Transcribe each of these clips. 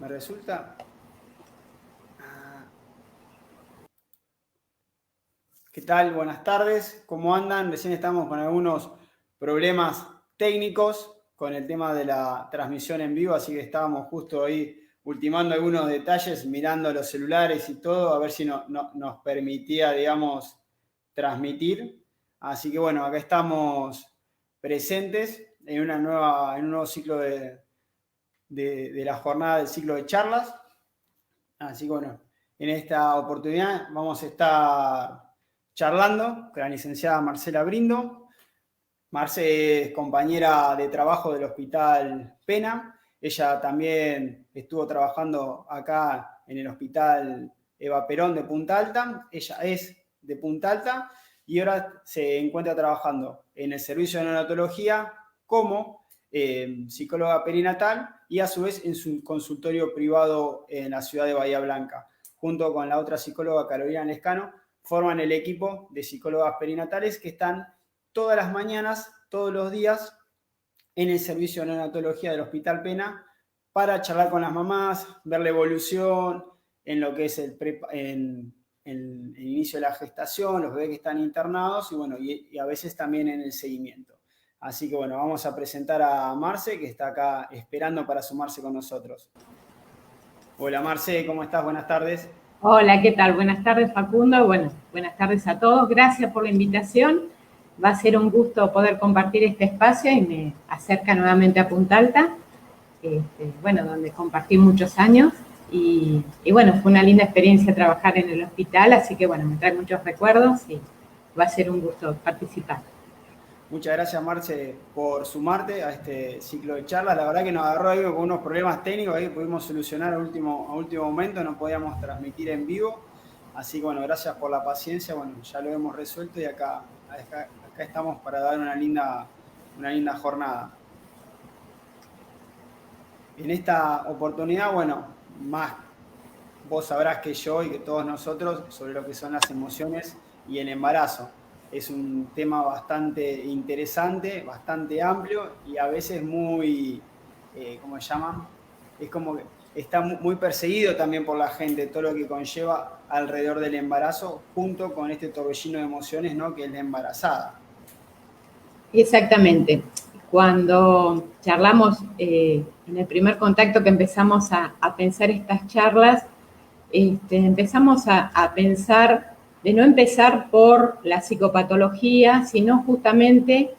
¿Me resulta? ¿Qué tal? Buenas tardes. ¿Cómo andan? Recién estamos con algunos problemas técnicos con el tema de la transmisión en vivo, así que estábamos justo ahí ultimando algunos detalles, mirando los celulares y todo, a ver si nos permitía, digamos, transmitir. Así que bueno, acá estamos presentes en un nuevo ciclo de la jornada del ciclo de charlas. Así que bueno, en esta oportunidad vamos a estar charlando con la licenciada Marcela Brindo. Marce es compañera de trabajo del Hospital Pena. Ella también estuvo trabajando acá en el Hospital Eva Perón de Punta Alta. Ella es de Punta Alta y ahora se encuentra trabajando en el servicio de neonatología como psicóloga perinatal y a su vez en su consultorio privado en la ciudad de Bahía Blanca. Junto con la otra psicóloga, Carolina Lescano, forman el equipo de psicólogas perinatales que están todas las mañanas, todos los días, en el servicio de neonatología del Hospital Pena para charlar con las mamás, ver la evolución en lo que es el inicio de la gestación, los bebés que están internados y, bueno, y a veces también en el seguimiento. Así que bueno, vamos a presentar a Marce, que está acá esperando para sumarse con nosotros. Hola Marce, ¿cómo estás? Buenas tardes. Hola, ¿qué tal? Buenas tardes, Facundo. Bueno, buenas tardes a todos. Gracias por la invitación. Va a ser un gusto poder compartir este espacio y me acerca nuevamente a Punta Alta, bueno, donde compartí muchos años. Y bueno, fue una linda experiencia trabajar en el hospital, así que bueno, me trae muchos recuerdos y va a ser un gusto participar. Muchas gracias, Marce, por sumarte a este ciclo de charlas. La verdad que nos agarró ahí con unos problemas técnicos ahí que pudimos solucionar a último momento, no podíamos transmitir en vivo. Así que bueno, gracias por la paciencia. Bueno, ya lo hemos resuelto y acá estamos para dar una linda jornada. En esta oportunidad, bueno, más vos sabrás que yo y que todos nosotros sobre lo que son las emociones y el embarazo. Es un tema bastante interesante, bastante amplio y a veces muy, ¿cómo se llama? Es como que está muy perseguido también por la gente, todo lo que conlleva alrededor del embarazo, junto con este torbellino de emociones, ¿no? Que es la embarazada. Exactamente. Cuando charlamos en el primer contacto que empezamos a pensar estas charlas, empezamos a pensar de no empezar por la psicopatología, sino justamente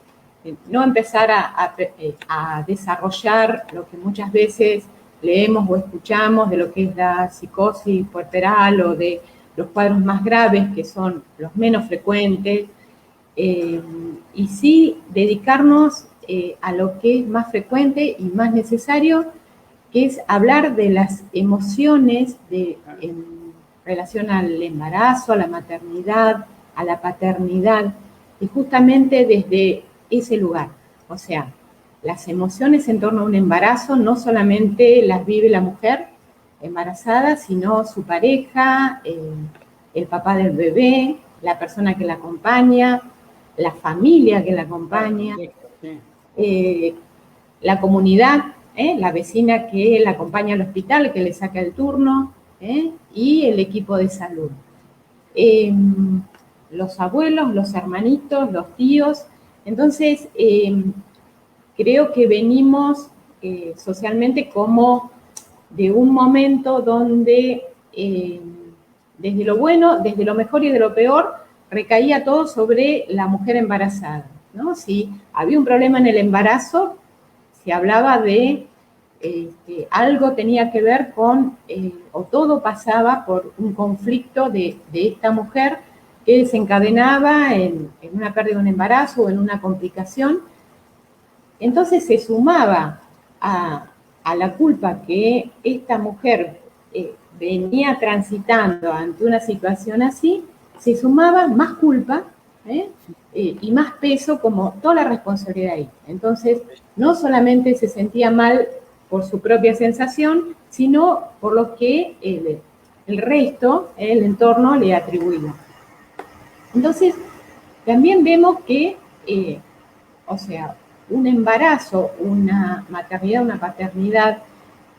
no empezar a desarrollar lo que muchas veces leemos o escuchamos de lo que es la psicosis puerperal o de los cuadros más graves, que son los menos frecuentes, y sí dedicarnos a lo que es más frecuente y más necesario, que es hablar de las emociones en relación al embarazo, a la maternidad, a la paternidad, y justamente desde ese lugar. O sea, las emociones en torno a un embarazo no solamente las vive la mujer embarazada, sino su pareja, el papá del bebé, la persona que la acompaña, la familia que la acompaña, la comunidad, la vecina que la acompaña al hospital, que le saca el turno, y el equipo de salud. Los abuelos, los hermanitos, los tíos. Entonces, creo que venimos socialmente como de un momento donde desde lo bueno, desde lo mejor y de lo peor, recaía todo sobre la mujer embarazada, ¿no? Si había un problema en el embarazo, se hablaba de algo tenía que ver con, o todo pasaba por un conflicto de esta mujer que desencadenaba en una pérdida de un embarazo o en una complicación. Entonces se sumaba a la culpa que esta mujer venía transitando ante una situación así, se sumaba más culpa y más peso, como toda la responsabilidad ahí. Entonces, no solamente se sentía mal por su propia sensación, sino por lo que el resto, el entorno, le atribuía. Entonces, también vemos que, o sea, un embarazo, una maternidad, una paternidad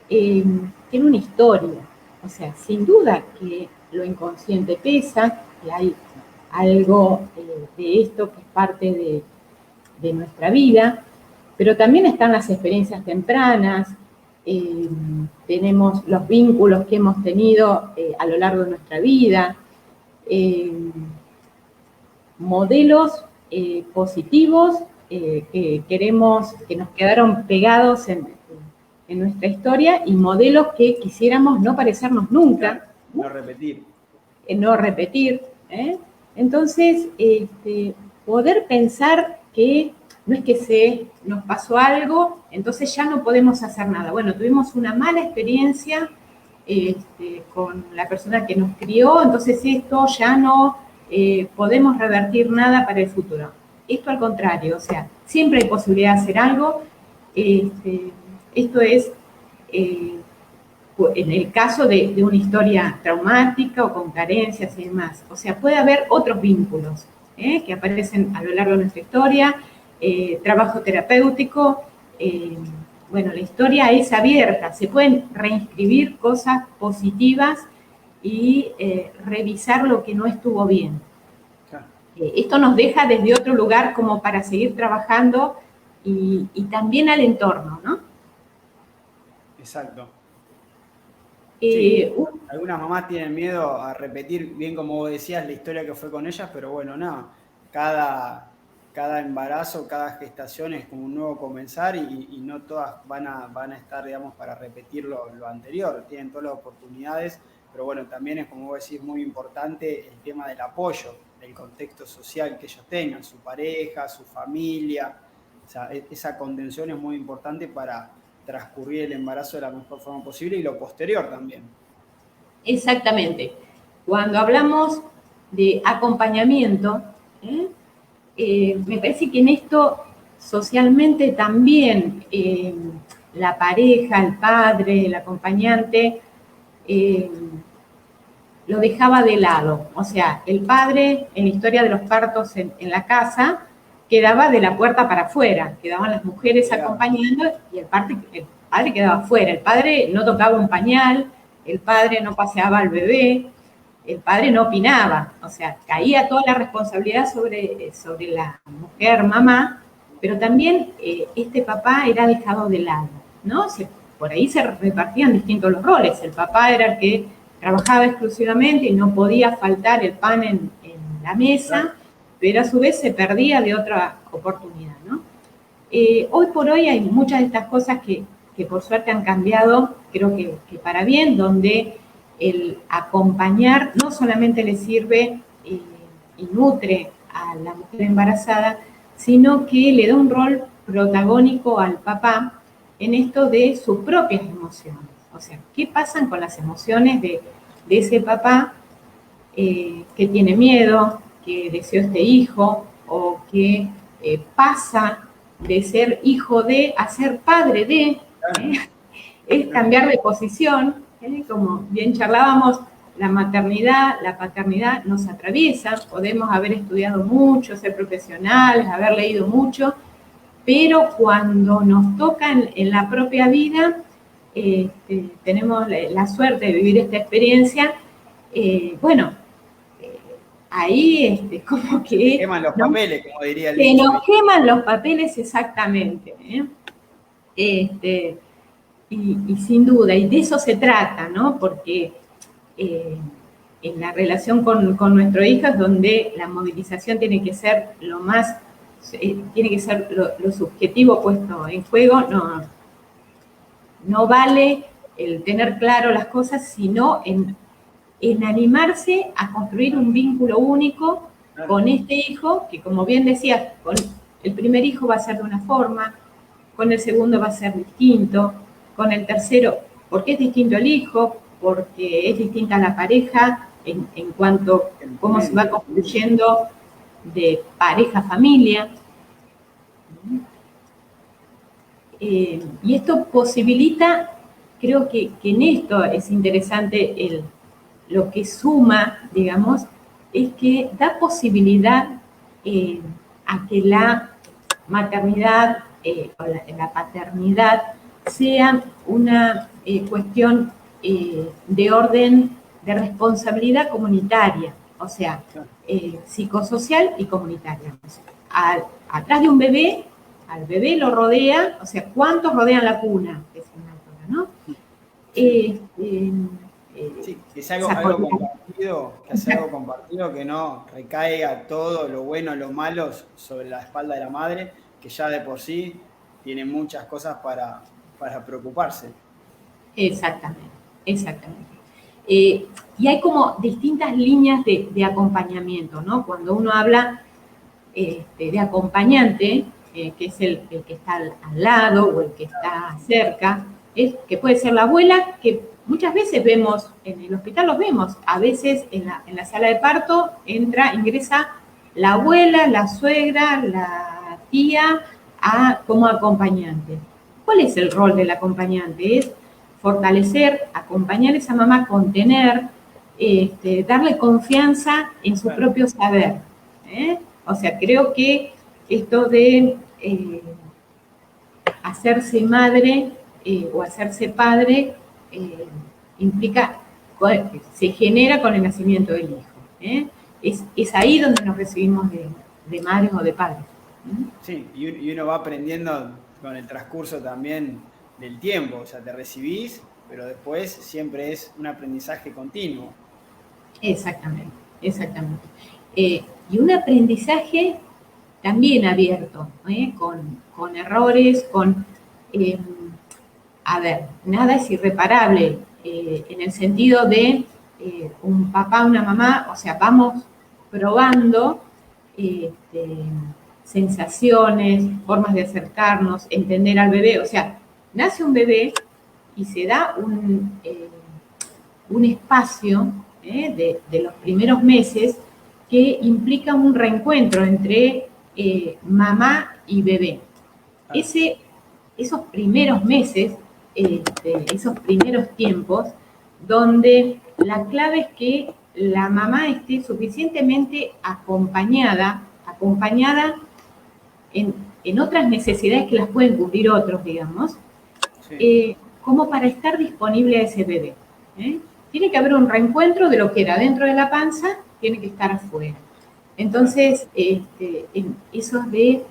tiene una historia. O sea, sin duda que lo inconsciente pesa, que hay algo de esto que es parte de nuestra vida, pero también están las experiencias tempranas, tenemos los vínculos que hemos tenido a lo largo de nuestra vida, modelos positivos que queremos, que nos quedaron pegados en nuestra historia, y modelos que quisiéramos no parecernos nunca. No repetir. No repetir. Entonces, poder pensar que no es que nos pasó algo, entonces ya no podemos hacer nada. Bueno, tuvimos una mala experiencia con la persona que nos crió, entonces esto ya no podemos revertir nada para el futuro. Esto al contrario, o sea, siempre hay posibilidad de hacer algo. Esto es en el caso de una historia traumática o con carencias y demás. O sea, puede haber otros vínculos que aparecen a lo largo de nuestra historia, trabajo terapéutico. Bueno, la historia es abierta, se pueden reinscribir cosas positivas y revisar lo que no estuvo bien. Esto nos deja desde otro lugar como para seguir trabajando y también al entorno, ¿no? Exacto. Sí, algunas mamás tienen miedo a repetir, bien como vos decías, la historia que fue con ellas, pero bueno, nada, cada embarazo, cada gestación es como un nuevo comenzar y no todas van a estar, digamos, para repetir lo anterior, tienen todas las oportunidades, pero bueno, también es, como vos decís, muy importante el tema del apoyo, del contexto social que ellos tengan, su pareja, su familia, o sea, esa contención es muy importante para transcurrir el embarazo de la mejor forma posible y lo posterior también. Exactamente. Cuando hablamos de acompañamiento, me parece que en esto socialmente también la pareja, el padre, el acompañante, lo dejaba de lado. O sea, el padre en la historia de los partos en la casa quedaba de la puerta para afuera, quedaban las mujeres acompañando y el padre quedaba afuera. El padre no tocaba un pañal, el padre no paseaba al bebé, el padre no opinaba, o sea, caía toda la responsabilidad sobre la mujer, mamá, pero también este papá era dejado de lado, ¿no? Por ahí se repartían distintos los roles. El papá era el que trabajaba exclusivamente y no podía faltar el pan en la mesa, pero a su vez se perdía de otra oportunidad, ¿no? Hoy por hoy hay muchas de estas cosas que por suerte han cambiado, creo que para bien, donde el acompañar no solamente le sirve y nutre a la mujer embarazada, sino que le da un rol protagónico al papá en esto de sus propias emociones. O sea, ¿qué pasan con las emociones de ese papá que tiene miedo, que deseó este hijo, o que pasa de ser hijo de a ser padre de? Es cambiar de posición, como bien charlábamos, la maternidad, la paternidad nos atraviesa, podemos haber estudiado mucho, ser profesionales, haber leído mucho, pero cuando nos toca en la propia vida, tenemos la suerte de vivir esta experiencia, ahí como que... Se queman los papeles, como diría el dicho. Se nos queman los papeles, exactamente. Y sin duda, y de eso se trata, ¿no? Porque en la relación con nuestro hijo es donde la movilización tiene que ser lo más, tiene que ser lo subjetivo puesto en juego. No vale el tener claro las cosas, sino en animarse a construir un vínculo único con este hijo, que como bien decías, con el primer hijo va a ser de una forma, con el segundo va a ser distinto, con el tercero, porque es distinto el hijo, porque es distinta la pareja en cuanto a cómo se va construyendo de pareja-familia. Y esto posibilita, creo que en esto es interesante lo que suma, digamos, es que da posibilidad a que la maternidad o la paternidad sea una cuestión de orden de responsabilidad comunitaria, o sea, psicosocial y comunitaria. Atrás de un bebé, al bebé lo rodea, o sea, ¿cuántos rodean la cuna? Es una altura, ¿no? Sí, que sea algo compartido, que no recaiga todo lo bueno, lo malo sobre la espalda de la madre, que ya de por sí tiene muchas cosas para preocuparse. Exactamente, exactamente. Y hay como distintas líneas de acompañamiento, ¿no? Cuando uno habla de acompañante, que es el que está al lado o el que está cerca, que puede ser la abuela, que muchas veces vemos, en el hospital los vemos, a veces en la sala de parto ingresa la abuela, la suegra, la tía, como acompañante. ¿Cuál es el rol del acompañante? Es fortalecer, acompañar a esa mamá, contener, darle confianza en su propio saber. O sea, creo que esto de hacerse madre o hacerse padre implica, se genera con el nacimiento del hijo. Es ahí donde nos recibimos de madres o de padres. Sí, y uno va aprendiendo con el transcurso también del tiempo, o sea, te recibís, pero después siempre es un aprendizaje continuo. Exactamente, exactamente. Y un aprendizaje también abierto, con errores, a ver, nada es irreparable, en el sentido de un papá, una mamá, o sea, vamos probando sensaciones, formas de acercarnos, entender al bebé, o sea, nace un bebé y se da un espacio de los primeros meses que implica un reencuentro entre mamá y bebé. Esos primeros meses, esos primeros tiempos, donde la clave es que la mamá esté suficientemente acompañada en otras necesidades que las pueden cubrir otros, digamos, como para estar disponible a ese bebé. Tiene que haber un reencuentro de lo que era dentro de la panza, tiene que estar afuera. Entonces, eso de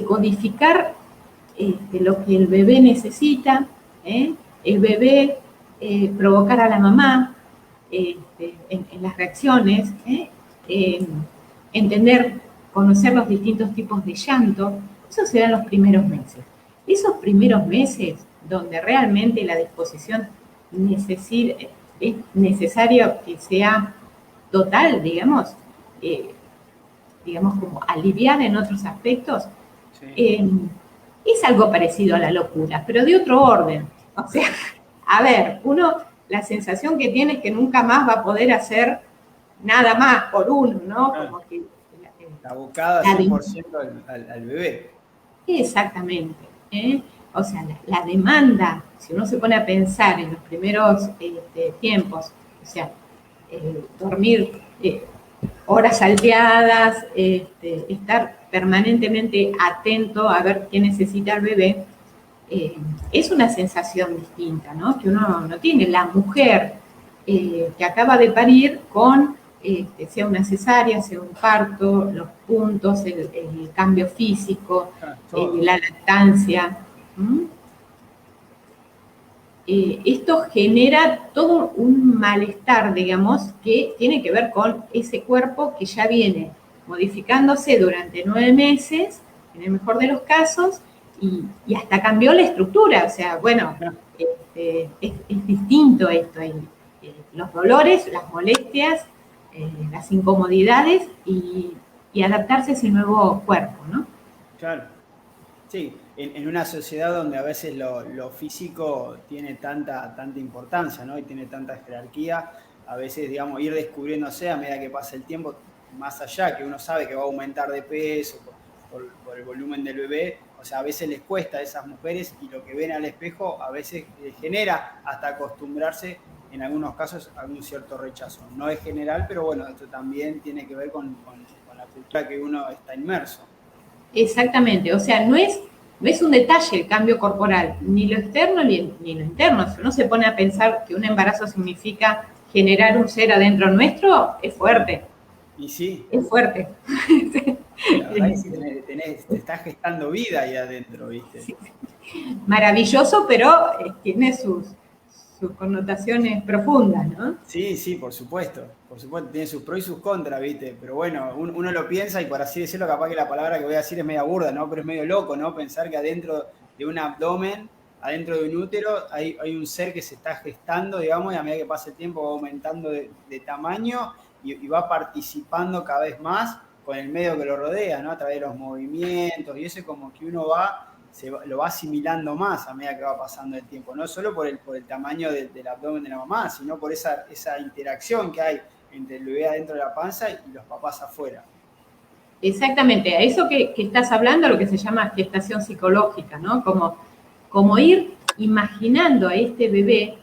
codificar lo que el bebé necesita, el bebé provocar a la mamá en las reacciones, entender, conocer los distintos tipos de llanto, eso serán los primeros meses. Esos primeros meses donde realmente la disposición es necesario que sea total, digamos como aliviada en otros aspectos, es algo parecido a la locura, pero de otro orden. O sea, a ver, la sensación que tiene es que nunca más va a poder hacer nada más por uno, ¿no? Como que la abocada 100% al bebé. Exactamente. O sea, la demanda, si uno se pone a pensar en los primeros tiempos, o sea, dormir horas salteadas, estar permanentemente atento a ver qué necesita el bebé, es una sensación distinta, ¿no? Que uno no tiene. La mujer que acaba de parir con, sea una cesárea, sea un parto, los puntos, el cambio físico, la lactancia. Esto genera todo un malestar, digamos, que tiene que ver con ese cuerpo que ya viene modificándose durante 9 meses, en el mejor de los casos, y hasta cambió la estructura. O sea, bueno, es distinto esto. Los dolores, las molestias, las incomodidades y adaptarse a ese nuevo cuerpo, ¿no? Claro. Sí, en una sociedad donde a veces lo físico tiene tanta importancia, ¿no? Y tiene tanta jerarquía, a veces, digamos, ir descubriéndose a medida que pasa el tiempo, más allá que uno sabe que va a aumentar de peso por el volumen del bebé, o sea, a veces les cuesta a esas mujeres y lo que ven al espejo a veces les genera hasta acostumbrarse, en algunos casos, a un cierto rechazo. No es general, pero bueno, esto también tiene que ver con la cultura que uno está inmerso. Exactamente, o sea, no es no es un detalle el cambio corporal, ni lo externo ni lo interno. Si uno se pone a pensar que un embarazo significa generar un ser adentro nuestro, es fuerte. Y sí. Es fuerte. La verdad es que te estás gestando vida ahí adentro, ¿viste? Sí. Maravilloso, pero tiene sus connotaciones profundas, ¿no? Sí, sí, por supuesto, tiene sus pros y sus contras, ¿viste? Pero bueno, uno lo piensa y por así decirlo, capaz que la palabra que voy a decir es media burda, ¿no? Pero es medio loco, ¿no? Pensar que adentro de un abdomen, adentro de un útero, hay un ser que se está gestando, digamos, y a medida que pasa el tiempo va aumentando de tamaño y va participando cada vez más con el medio que lo rodea, ¿no? A través de los movimientos, y eso es como que uno lo va asimilando más a medida que va pasando el tiempo, no solo por el tamaño del abdomen de la mamá, sino por esa interacción que hay entre el bebé adentro de la panza y los papás afuera. Exactamente, a eso que estás hablando, lo que se llama gestación psicológica, ¿no? Como ir imaginando a este bebé,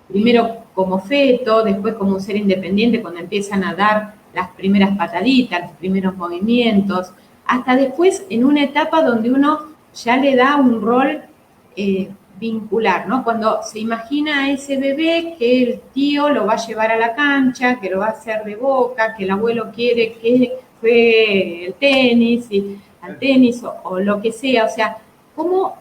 primero como feto, después como un ser independiente cuando empiezan a dar las primeras pataditas, los primeros movimientos, hasta después en una etapa donde uno ya le da un rol vincular, ¿no? Cuando se imagina a ese bebé que el tío lo va a llevar a la cancha, que lo va a hacer de boca, que el abuelo quiere que juegue al tenis o lo que sea, o sea, cómo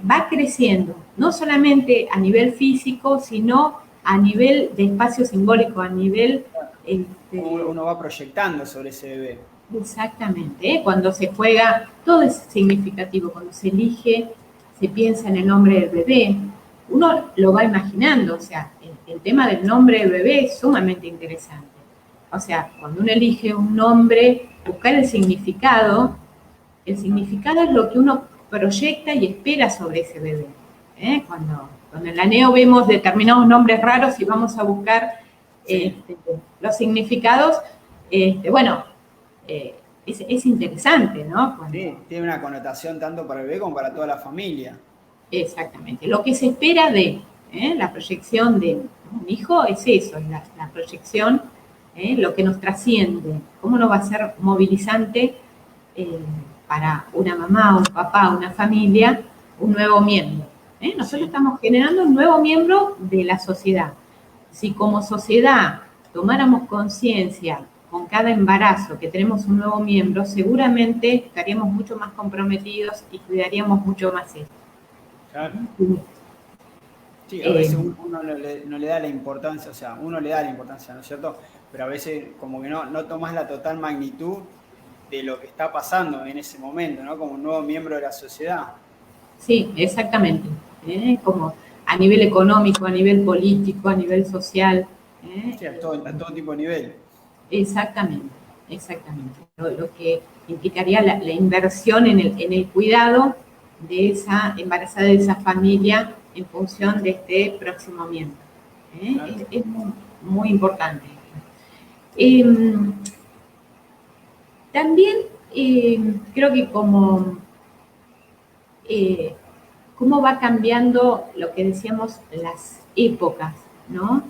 va creciendo, no solamente a nivel físico, sino a nivel de espacio simbólico, a nivel... Uno va proyectando sobre ese bebé. Exactamente, cuando se juega, todo es significativo, cuando se elige, se piensa en el nombre del bebé, uno lo va imaginando, o sea, el tema del nombre del bebé es sumamente interesante. O sea, cuando uno elige un nombre, buscar el significado es lo que uno proyecta y espera sobre ese bebé. Cuando en la neo vemos determinados nombres raros y vamos a buscar los significados, es interesante, ¿no? Sí, tiene una connotación tanto para el bebé como para toda la familia. Exactamente. Lo que se espera de la proyección de un hijo es eso, es la proyección, lo que nos trasciende. ¿Cómo no va a ser movilizante para una mamá, un papá, una familia, un nuevo miembro? Nosotros estamos generando un nuevo miembro de la sociedad. Si como sociedad tomáramos conciencia con cada embarazo que tenemos un nuevo miembro, seguramente estaríamos mucho más comprometidos y cuidaríamos mucho más esto. Claro. Sí, a veces uno no le da la importancia, o sea, uno le da la importancia, ¿no es cierto? Pero a veces como que no tomas la total magnitud de lo que está pasando en ese momento, ¿no? Como un nuevo miembro de la sociedad. Sí, exactamente. Como a nivel económico, a nivel político, a nivel social. Sí, a todo tipo de nivel. Exactamente. Lo que implicaría la inversión en el cuidado de esa embarazada, de esa familia, en función de este próximo miembro. Claro. Es muy, muy importante. También creo que cómo va cambiando lo que decíamos, las épocas, ¿no?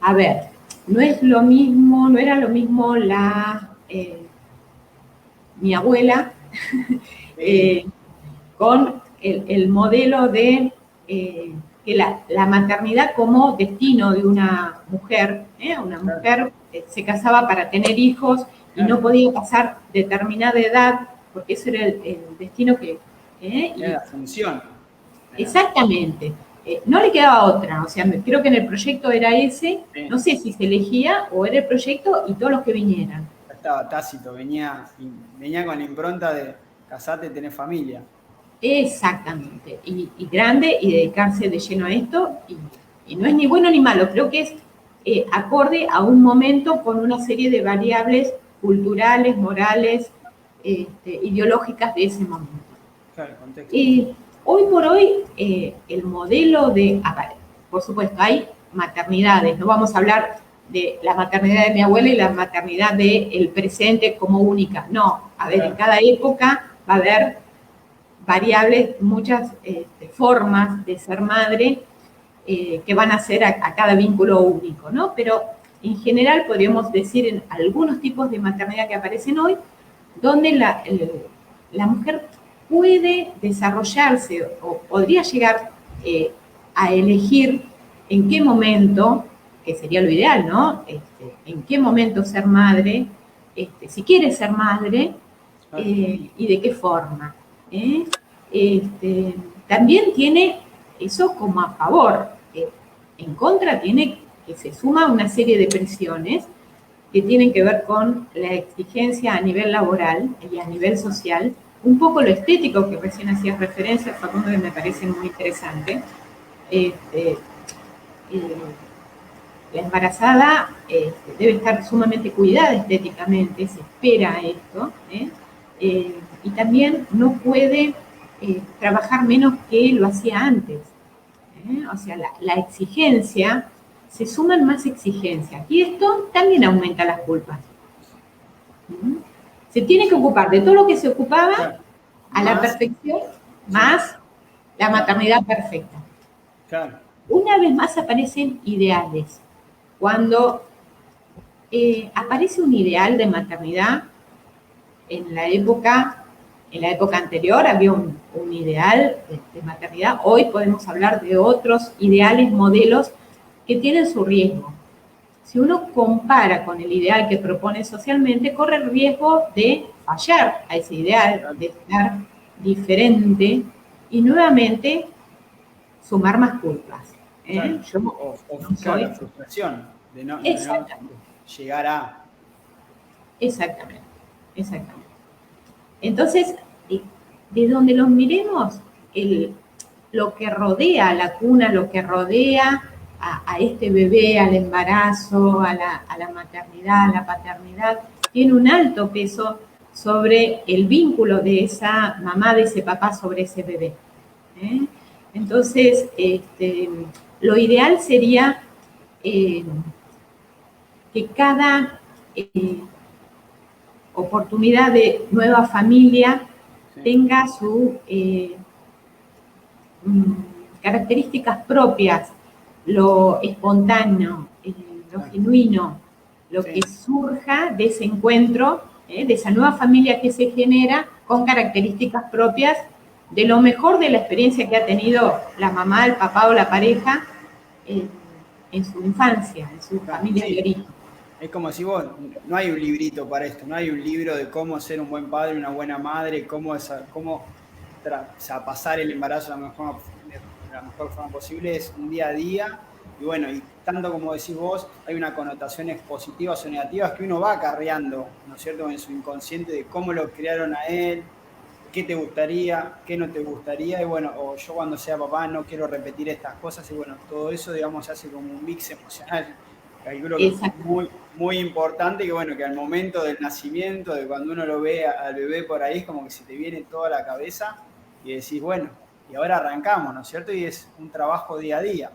A ver, no era lo mismo mi abuela con el modelo de que la maternidad como destino de una mujer. Una mujer se casaba para tener hijos y no podía pasar determinada edad, porque eso era el destino que... Era la función. Exactamente. No le quedaba otra, o sea, creo que en el proyecto era ese, sí. No sé si se elegía o era el proyecto y todos los que vinieran. Estaba tácito, venía con la impronta de casate, tener familia. Exactamente, y grande y dedicarse de lleno a esto, y no es ni bueno ni malo, creo que es acorde a un momento con una serie de variables culturales, morales, ideológicas de ese momento. Claro, contexto. Hoy por hoy, el modelo por supuesto, hay maternidades, no vamos a hablar de la maternidad de mi abuela y la maternidad del presente como única, no, a ver, en cada época va a haber variables, muchas formas de ser madre que van a ser a cada vínculo único, ¿no? Pero en general podríamos decir en algunos tipos de maternidad que aparecen hoy, donde la mujer puede desarrollarse o podría llegar a elegir en qué momento, que sería lo ideal, ¿no? En qué momento ser madre, si quiere ser madre, y de qué forma. ¿eh? También tiene eso como a favor. En contra tiene que se suma una serie de presiones que tienen que ver con la exigencia a nivel laboral y a nivel social, un poco lo estético que recién hacías referencia, Facundo, que me parece muy interesante. Este, la embarazada debe estar sumamente cuidada estéticamente, se espera esto, y también no puede trabajar menos que lo hacía antes. O sea, la exigencia, se suman más exigencias y esto también aumenta las culpas. Se tiene que ocupar de todo lo que se ocupaba a la perfección, más la maternidad perfecta. Claro. Una vez más aparecen ideales. Cuando aparece un ideal de maternidad, en la época anterior había un ideal de maternidad, hoy podemos hablar de otros ideales, modelos que tienen su riesgo. Si uno compara con el ideal que propone socialmente, corre el riesgo de fallar a ese ideal, de estar diferente y nuevamente sumar más culpas. Claro. Yo O la frustración de no llegar a... Exactamente, exactamente. Entonces, de donde los miremos, lo que rodea a la cuna, lo que rodea a este bebé, al embarazo, a la maternidad, a la paternidad, tiene un alto peso sobre el vínculo de esa mamá, de ese papá sobre ese bebé. Entonces, lo ideal sería que cada oportunidad de nueva familia tenga sus características propias, lo espontáneo, lo genuino, lo que surja de ese encuentro, de esa nueva familia que se genera con características propias de lo mejor de la experiencia que ha tenido la mamá, el papá o la pareja en su infancia, en su familia de origen. Es como si vos, no hay un librito para esto, no hay un libro de cómo ser un buen padre, una buena madre, cómo pasar el embarazo de la mejor forma posible, es un día a día. Y bueno, y tanto como decís vos, hay unas connotaciones positivas o negativas que uno va acarreando, ¿no es cierto?, en su inconsciente de cómo lo criaron a él, qué te gustaría, qué no te gustaría, y bueno, o yo cuando sea papá no quiero repetir estas cosas, y bueno, todo eso, digamos, se hace como un mix emocional. Calculo que es muy, muy importante, que bueno, que al momento del nacimiento, de cuando uno lo ve al bebé por ahí, es como que se te viene toda la cabeza y decís, bueno, y ahora arrancamos, ¿no es cierto? Y es un trabajo día a día,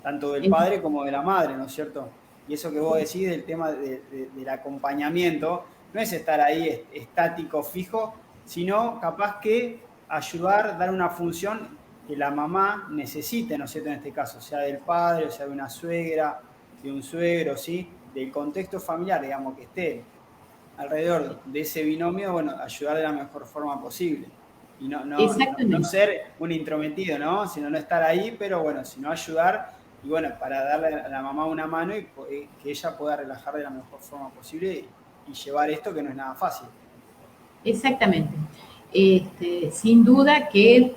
tanto del padre como de la madre, ¿no es cierto? Y eso que vos decís del tema del acompañamiento, no es estar ahí estático, fijo, sino capaz que ayudar, dar una función que la mamá necesite, ¿no es cierto? En este caso, sea del padre, o sea de una suegra, de un suegro, ¿sí? Del contexto familiar, digamos, que esté alrededor de ese binomio, bueno, ayudar de la mejor forma posible. Y no ser un intrometido, ¿no? Sino no estar ahí, pero bueno, sino ayudar y bueno, para darle a la mamá una mano y que ella pueda relajar de la mejor forma posible y llevar esto que no es nada fácil. Exactamente. Sin duda que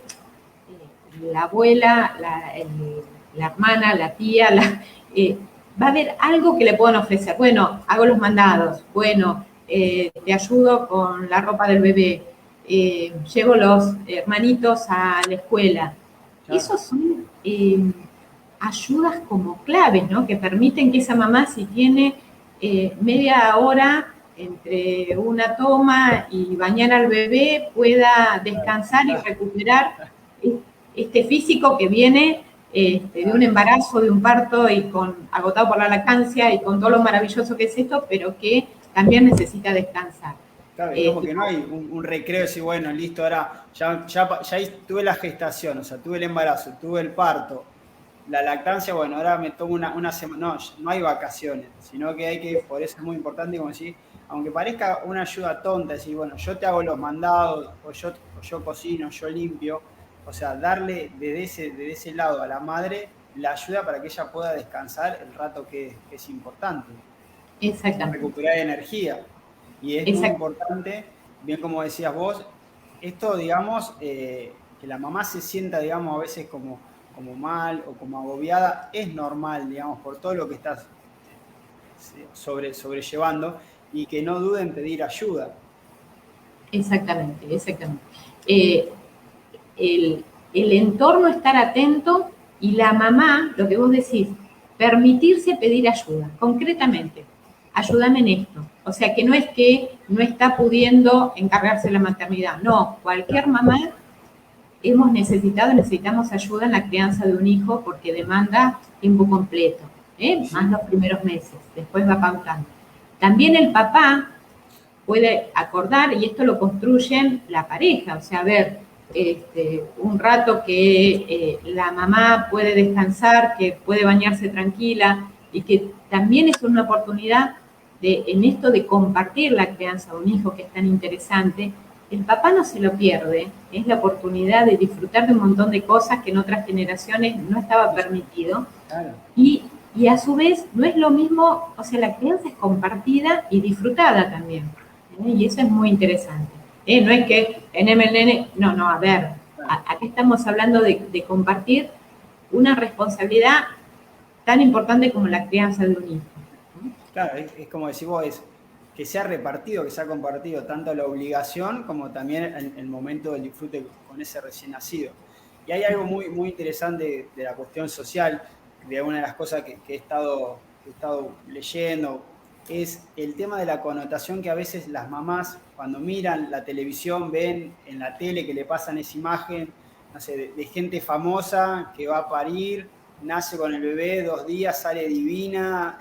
la abuela, la hermana, la tía, va a haber algo que le puedan ofrecer. Bueno, hago los mandados, bueno, te ayudo con la ropa del bebé, llevo los hermanitos a la escuela. Claro. Esos son ayudas como claves, ¿no? Que permiten que esa mamá, si tiene media hora entre una toma y bañar al bebé, pueda descansar y recuperar este físico que viene de un embarazo, de un parto y agotado por la lactancia y con todo lo maravilloso que es esto, pero que también necesita descansar. Claro, es como que no hay un recreo, decir, bueno, listo, ahora ya tuve la gestación, o sea, tuve el embarazo, tuve el parto, la lactancia, bueno, ahora me tomo una semana, no hay vacaciones, sino que hay que, por eso es muy importante, como decir, aunque parezca una ayuda tonta, decir, bueno, yo te hago los mandados, o yo cocino, yo limpio, o sea, darle desde ese lado a la madre la ayuda para que ella pueda descansar el rato que es importante, Exactamente. recuperar energía. Y es muy Exact- importante, bien como decías vos, esto, digamos, que la mamá se sienta, digamos, a veces como mal o como agobiada, es normal, digamos, por todo lo que estás sobrellevando y que no duden en pedir ayuda. Exactamente, exactamente. Eh, el, el entorno estar atento y la mamá, lo que vos decís, permitirse pedir ayuda, concretamente, ayúdame en esto. O sea, que no es que no está pudiendo encargarse de la maternidad, no, cualquier mamá necesitamos ayuda en la crianza de un hijo porque demanda tiempo completo, Sí, más los primeros meses, después va pautando. También el papá puede acordar, y esto lo construyen la pareja, o sea, a ver, un rato que la mamá puede descansar, que puede bañarse tranquila, y que también es una oportunidad en esto de compartir la crianza de un hijo que es tan interesante, el papá no se lo pierde, es la oportunidad de disfrutar de un montón de cosas que en otras generaciones no estaba permitido, claro. y a su vez no es lo mismo, o sea, la crianza es compartida y disfrutada también, y eso es muy interesante. No es que teneme el nene, no, a ver, aquí estamos hablando de compartir una responsabilidad tan importante como la crianza de un hijo. Claro, es como decís vos, es que sea repartido, que sea compartido, tanto la obligación como también el momento del disfrute con ese recién nacido. Y hay algo muy interesante de la cuestión social, de una de las cosas que he estado leyendo, es el tema de la connotación que a veces las mamás, cuando miran la televisión, ven en la tele que le pasan esa imagen, no sé, de gente famosa que va a parir, nace con el bebé 2 días, sale divina,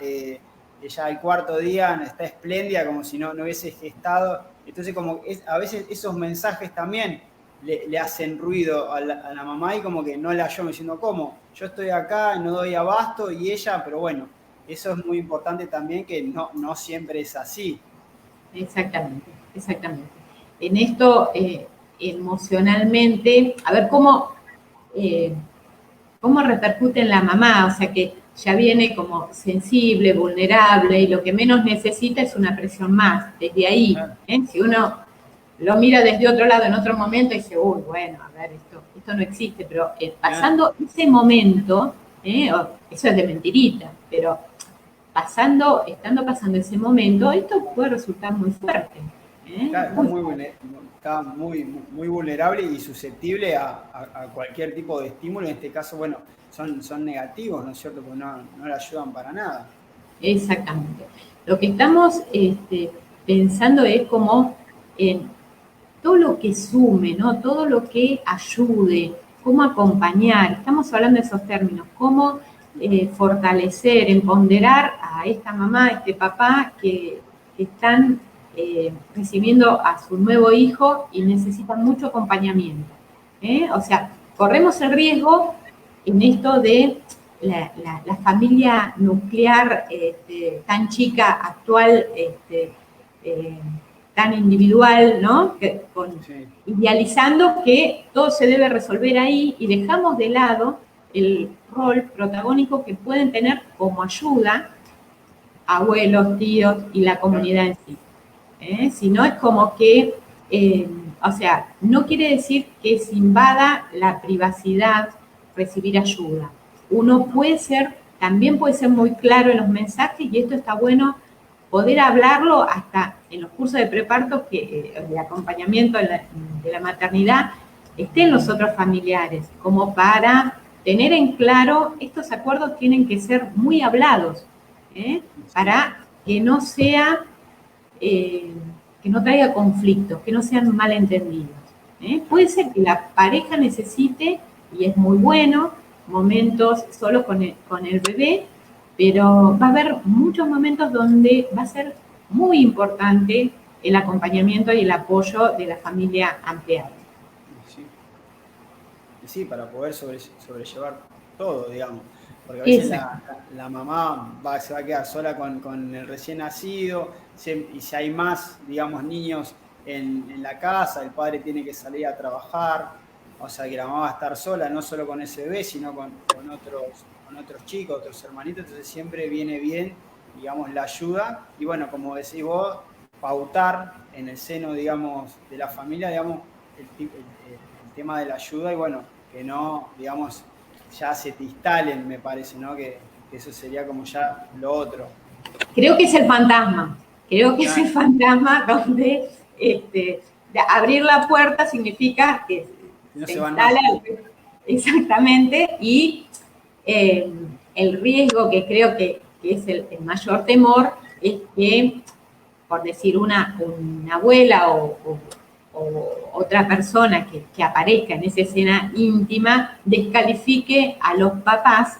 ella al cuarto día está espléndida, como si no hubiese gestado. Entonces, como a veces esos mensajes también le hacen ruido a la mamá y como que no la yo diciendo, ¿cómo? Yo estoy acá, no doy abasto y ella, pero bueno, eso es muy importante también que no siempre es así. Exactamente, exactamente. En esto, emocionalmente, a ver eh, cómo repercute en la mamá, o sea que ya viene como sensible, vulnerable, y lo que menos necesita es una presión más, desde ahí. Claro, Si uno lo mira desde otro lado en otro momento y dice, uy, bueno, a ver, esto no existe, pero claro. pasando ese momento, eso es de mentirita, pero estando pasando ese momento, esto puede resultar muy fuerte. Claro, está Muy muy, fuerte. está muy vulnerable y susceptible a cualquier tipo de estímulo. En este caso, bueno, son negativos, ¿no es cierto? Porque no le ayudan para nada. Exactamente. Lo que estamos pensando es como en todo lo que sume, ¿no? Todo lo que ayude, cómo acompañar, estamos hablando de esos términos, cómo fortalecer, empoderar a esta mamá, a este papá que están recibiendo a su nuevo hijo y necesitan mucho acompañamiento. O sea, corremos el riesgo en esto de la familia nuclear tan chica, actual, eh, tan individual, ¿no? Sí, Idealizando que todo se debe resolver ahí y dejamos de lado el rol protagónico que pueden tener como ayuda abuelos, tíos y la claro. comunidad en sí. Si no es como que, o sea, no quiere decir que se invada la privacidad recibir ayuda. Uno No, también puede ser muy claro en los mensajes y esto está bueno poder hablarlo hasta en los cursos de preparto, que el acompañamiento de la maternidad estén los otros familiares, como para tener en claro, estos acuerdos tienen que ser muy hablados, sí, para que no sea, que no traiga conflictos, que no sean malentendidos. Puede claro. ser que la pareja necesite, y es muy bueno, momentos solo con el bebé, pero va a haber muchos momentos donde va a ser muy importante el acompañamiento y el apoyo de la familia ampliada. Sí. Y sí, para poder sobrellevar todo, digamos. porque a veces la mamá se va a quedar sola con el recién nacido, y si hay más, digamos, niños en la casa, el padre tiene que salir a trabajar, o sea que la mamá va a estar sola, no solo con ese bebé, sino con otros chicos, otros hermanitos, entonces siempre viene bien, digamos, la ayuda, y bueno, como decís vos, pautar en el seno, digamos, de la familia, digamos, el tema de la ayuda, y bueno, que no, digamos, ya se te instalen, me parece, ¿no? Que eso sería como ya lo otro. Creo que es el fantasma. Creo que es el fantasma donde de abrir la puerta significa que No se se van más. instala exactamente y el riesgo que creo que es el mayor temor es que, por decir, una abuela o otra persona que aparezca en esa escena íntima descalifique a los papás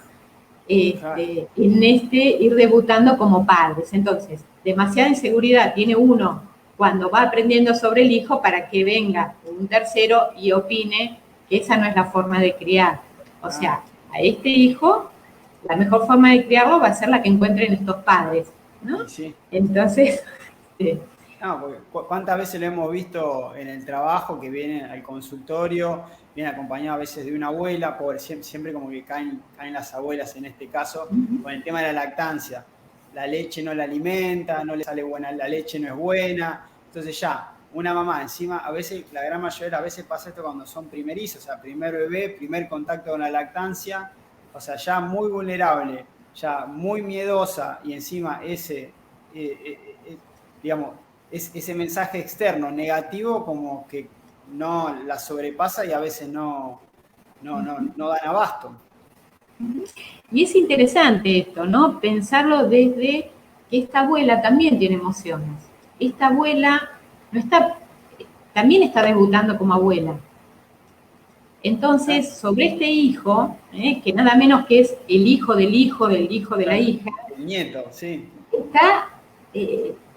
en ir debutando como padres. Entonces, demasiada inseguridad tiene uno cuando va aprendiendo sobre el hijo para que venga un tercero y opine que esa no es la forma de criar. O sea, a este hijo, la mejor forma de criarlo va a ser la que encuentren estos padres, ¿no? Sí. Entonces... No, porque cuántas veces lo hemos visto en el trabajo que vienen al consultorio, viene acompañado a veces de una abuela, pobre, siempre como que caen las abuelas en este caso, con el tema de la lactancia. La leche no la alimenta, no le sale buena, la leche no es buena. Entonces ya, una mamá encima, a veces, la gran mayoría de las veces pasa esto cuando son primerizos, o sea, primer bebé, primer contacto con la lactancia, o sea, ya muy vulnerable, ya muy miedosa y encima digamos, ese mensaje externo negativo como que no la sobrepasa y a veces no dan abasto. Y es interesante esto, ¿no? Pensarlo desde que esta abuela también tiene emociones. Esta abuela no está, también está debutando como abuela. Entonces, sobre este hijo, que nada menos que es el hijo del hijo del hijo de la hija, el nieto, sí. Está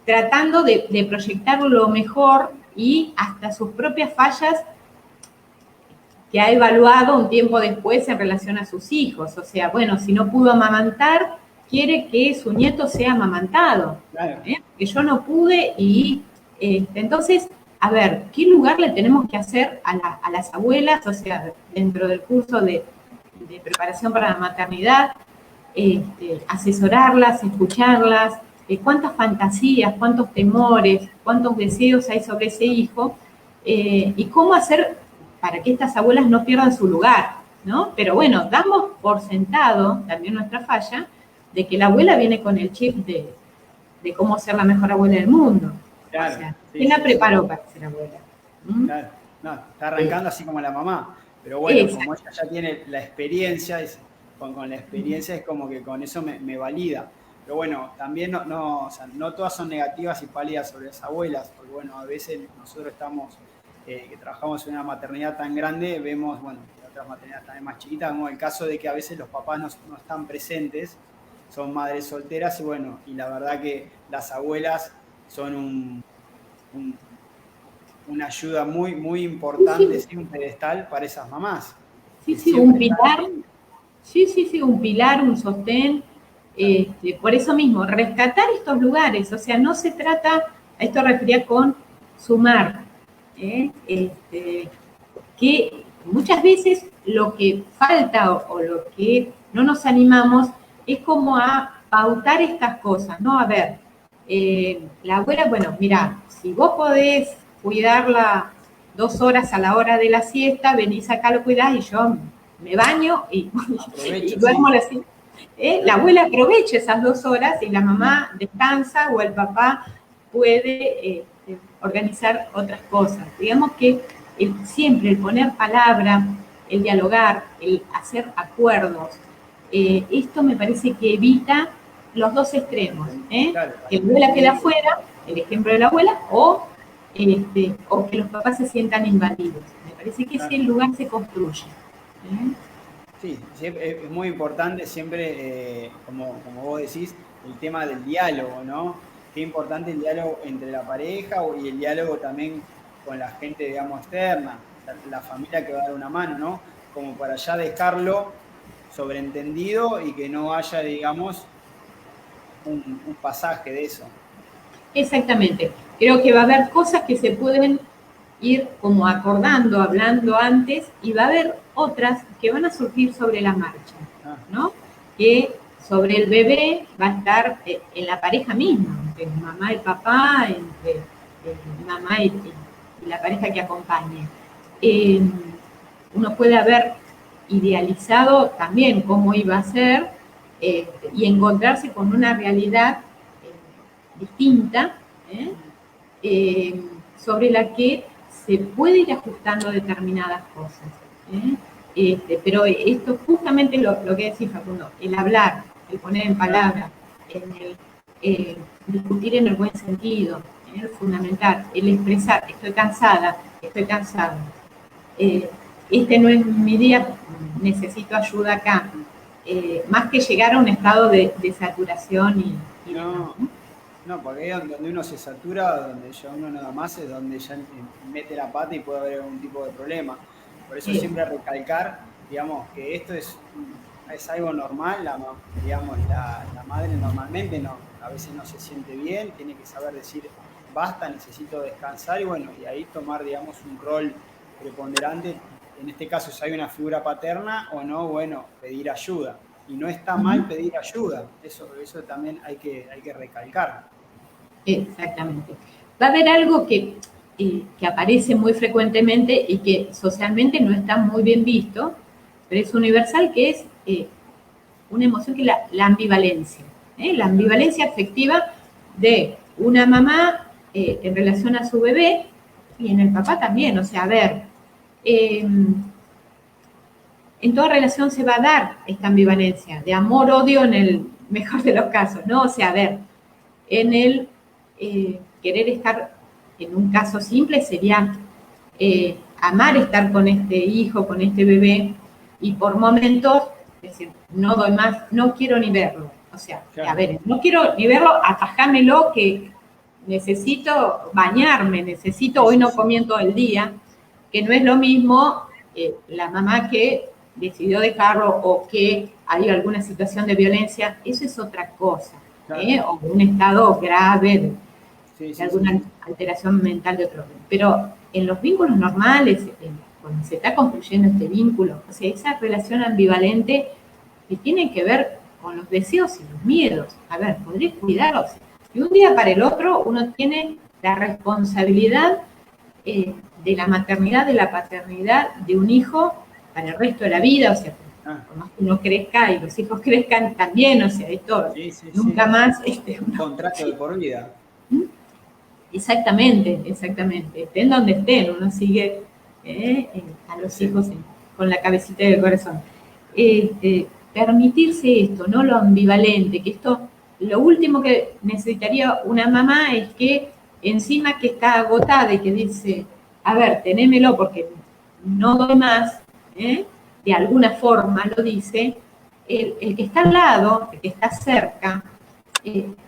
tratando de proyectar lo mejor y hasta sus propias fallas que ha evaluado un tiempo después en relación a sus hijos. O sea, bueno, si no pudo amamantar, quiere que su nieto sea amamantado. Claro. Que yo no pude y entonces, a ver, ¿qué lugar le tenemos que hacer a las abuelas? O sea, dentro del curso de preparación para la maternidad, asesorarlas, escucharlas, cuántas fantasías, cuántos temores, cuántos deseos hay sobre ese hijo, y cómo hacer para que estas abuelas no pierdan su lugar, ¿no? Pero bueno, damos por sentado, también nuestra falla, de que la abuela viene con el chip de cómo ser la mejor abuela del mundo. Claro, o sea, sí, ¿quién la sí, preparó para ser abuela? Claro, no, está arrancando así como la mamá, pero bueno, Exacto. como ella ya tiene la experiencia, con la experiencia es como que con eso me valida. Pero bueno, también o sea, no todas son negativas y pálidas sobre las abuelas, porque bueno, a veces nosotros estamos, que trabajamos en una maternidad tan grande, vemos, bueno, otras maternidades también más chiquitas, como el caso de que a veces los papás no están presentes, son madres solteras y bueno, y la verdad que las abuelas son una ayuda muy, muy importante, sí, un pedestal para esas mamás. Sí, un pilar. Sí, un pilar, un sostén. Por eso mismo, rescatar estos lugares. O sea, no se trata, a esto refería con sumar, que muchas veces lo que falta o lo que no nos animamos es como a pautar estas cosas, ¿no? A ver, la abuela, bueno, mira, si vos podés cuidarla 2 horas a la hora de la siesta, venís acá, lo cuidás y yo me baño y duermo la siesta. La abuela aprovecha esas 2 horas y la mamá descansa o el papá puede organizar otras cosas. Digamos que siempre el poner palabra, el dialogar, el hacer acuerdos, esto me parece que evita los dos extremos, Claro, que la abuela queda afuera, el ejemplo de la abuela, o que los papás se sientan invadidos. Me parece que ese lugar se construye. Sí, es muy importante siempre, como vos decís, el tema del diálogo, ¿no? Qué importante el diálogo entre la pareja y el diálogo también con la gente, digamos, externa, la familia que va a dar una mano, ¿no? Como para ya dejarlo sobreentendido y que no haya, digamos, un pasaje de eso. Exactamente. Creo que va a haber cosas que se pueden ir como acordando, hablando antes, y va a haber otras que van a surgir sobre la marcha, ¿no? Que sobre el bebé va a estar en la pareja misma, entre mamá y papá, entre mamá y la pareja que acompañe. Uno puede haber idealizado también cómo iba a ser y encontrarse con una realidad distinta, sobre la que se puede ir ajustando determinadas cosas. Pero esto justamente lo que decía Facundo, el hablar, el poner en palabras, el discutir en el buen sentido, el fundamental, el expresar, estoy cansada, estoy cansado, este no es mi día, necesito ayuda acá, más que llegar a un estado de saturación y no. No, porque ahí donde uno se satura, donde ya uno nada más es donde ya mete la pata y puede haber algún tipo de problema. Por eso siempre recalcar, digamos, que esto es algo normal, digamos, la madre normalmente no, a veces no se siente bien, tiene que saber decir, basta, necesito descansar y bueno, y ahí tomar, digamos, un rol preponderante, en este caso si hay una figura paterna o no, bueno, pedir ayuda. Y no está mal pedir ayuda, eso también hay que recalcar. Exactamente. Va a haber algo que aparece muy frecuentemente y que socialmente no está muy bien visto, pero es universal, que es una emoción que es la ambivalencia. La ambivalencia afectiva de una mamá en relación a su bebé y en el papá también. O sea, a ver, en toda relación se va a dar esta ambivalencia, de amor-odio en el mejor de los casos, ¿no? O sea, a ver, en el querer estar, en un caso simple, sería amar estar con este hijo, con este bebé, y por momentos decir, no doy más, no quiero ni verlo. O sea, claro, a ver, no quiero ni verlo, atajámelo, que necesito bañarme, necesito, hoy no comí en todo el día, que no es lo mismo la mamá que decidió dejarlo o que hay alguna situación de violencia, eso es otra cosa. Claro. O un estado grave de alguna alteración mental de otro. Pero en los vínculos normales, cuando se está construyendo este vínculo, o sea, esa relación ambivalente que tiene que ver con los deseos y los miedos. A ver, podré cuidarlos. Y un día para el otro uno tiene la responsabilidad de la maternidad, de la paternidad de un hijo para el resto de la vida, o sea, por más que uno crezca y los hijos crezcan también, o sea, esto nunca más... un contrato de por vida. Exactamente, estén donde estén, uno sigue a los hijos con la cabecita del corazón. Permitirse esto, no lo ambivalente, que esto, lo último que necesitaría una mamá es que encima que está agotada y que dice, a ver, tenémelo porque no doy más, de alguna forma lo dice, el que está al lado, el que está cerca,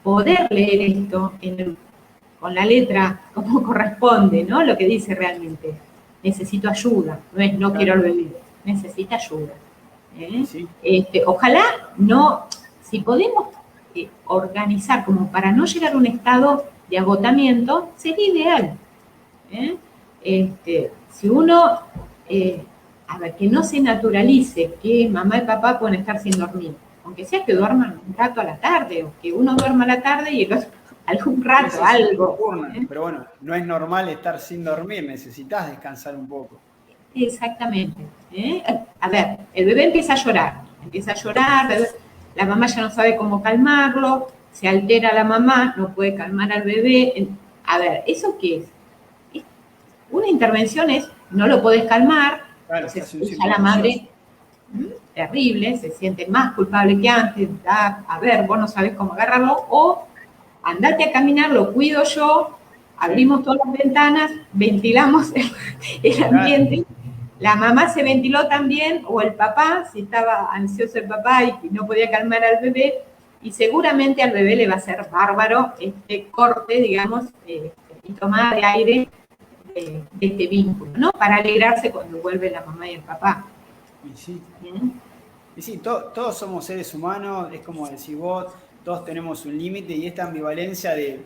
poder leer esto con la letra como corresponde, ¿no? Lo que dice realmente, necesito ayuda, no es no quiero al bebé, necesita ayuda. Sí. Ojalá no, si podemos organizar como para no llegar a un estado de agotamiento, sería ideal. Si uno, a ver, que no se naturalice que mamá y papá pueden estar sin dormir, aunque sea que duerman un rato a la tarde, o que uno duerma a la tarde y el otro algún rato, algo. Pero bueno, no es normal estar sin dormir, necesitas descansar un poco. Exactamente. A ver, el bebé empieza a llorar, la mamá ya no sabe cómo calmarlo, se altera la mamá, no puede calmar al bebé. A ver, ¿eso qué es? Una intervención es, no lo podés calmar, claro, entonces ya la madre, terrible, se siente más culpable que antes, a ver, vos no sabés cómo agarrarlo, o andate a caminar, lo cuido yo, abrimos todas las ventanas, ventilamos el ambiente, la mamá se ventiló también, o el papá, si estaba ansioso el papá y no podía calmar al bebé, y seguramente al bebé le va a ser bárbaro este corte, digamos, y tomada de aire de este vínculo, ¿no? Para alegrarse cuando vuelve la mamá y el papá. Sí. Y sí, todos somos seres humanos, es como decís vos, todos tenemos un límite y esta ambivalencia de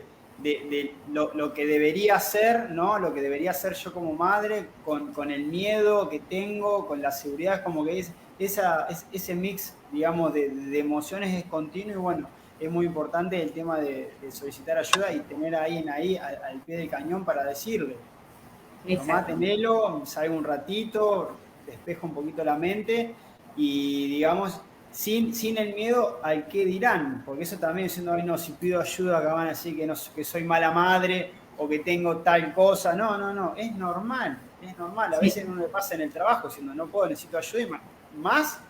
lo que debería ser, ¿no? Lo que debería ser yo como madre, con el miedo que tengo, con la seguridad, es como que ese mix, digamos, de emociones es continuo y bueno, es muy importante el tema de solicitar ayuda y tener a alguien ahí al pie del cañón para decirle, tomá, Exacto. tenelo, salgo un ratito, despejo un poquito la mente y digamos, sin el miedo al qué dirán, porque eso también diciendo, ay no, si pido ayuda que van a decir que, no, que soy mala madre o que tengo tal cosa, no, es normal, a Sí, veces uno le pasa en el trabajo diciendo, no puedo, necesito ayuda y más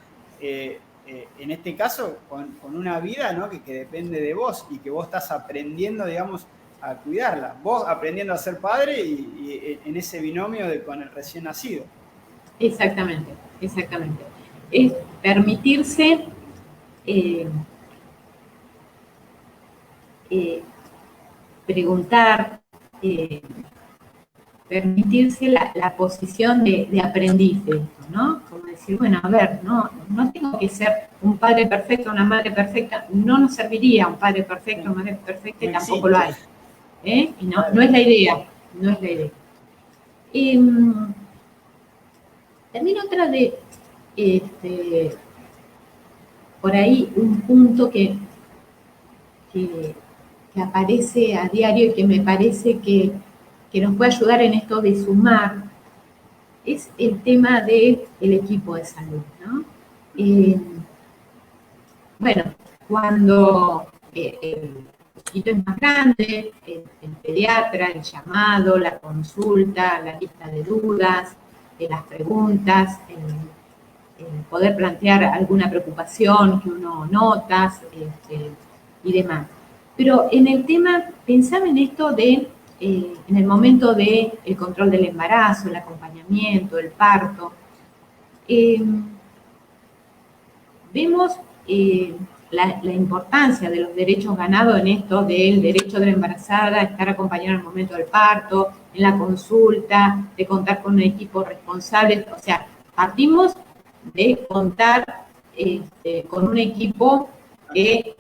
en este caso con una vida, ¿no? que depende de vos y que vos estás aprendiendo, digamos, a cuidarla. Vos aprendiendo a ser padre y en ese binomio con el recién nacido. exactamente, exactamente. Es permitirse eh, eh, preguntar, eh, permitirse la posición de aprendiz de esto, ¿no? Como decir, bueno, a ver, no tengo que ser un padre perfecto, una madre perfecta, no nos serviría un padre perfecto, una madre perfecta y No tampoco lo existe. hay. ¿Eh? Y no Claro. es la idea, no es la idea. Eh, También otra de, este, por ahí, un punto que, que aparece a diario y que me parece que nos puede ayudar en esto de sumar, es el tema del equipo de salud, ¿no? Eh, bueno, cuando el chiquito es más grande, el pediatra, el llamado, la consulta, la lista de dudas, las preguntas, el poder plantear alguna preocupación que uno nota y demás. Pero en el tema, pensaba en esto en el momento del control del embarazo, el acompañamiento, el parto. Eh, Vemos la importancia de los derechos ganados en esto del derecho de la embarazada, estar acompañada en el momento del parto, en la consulta, de contar con un equipo responsable. O sea, partimos de contar con un equipo que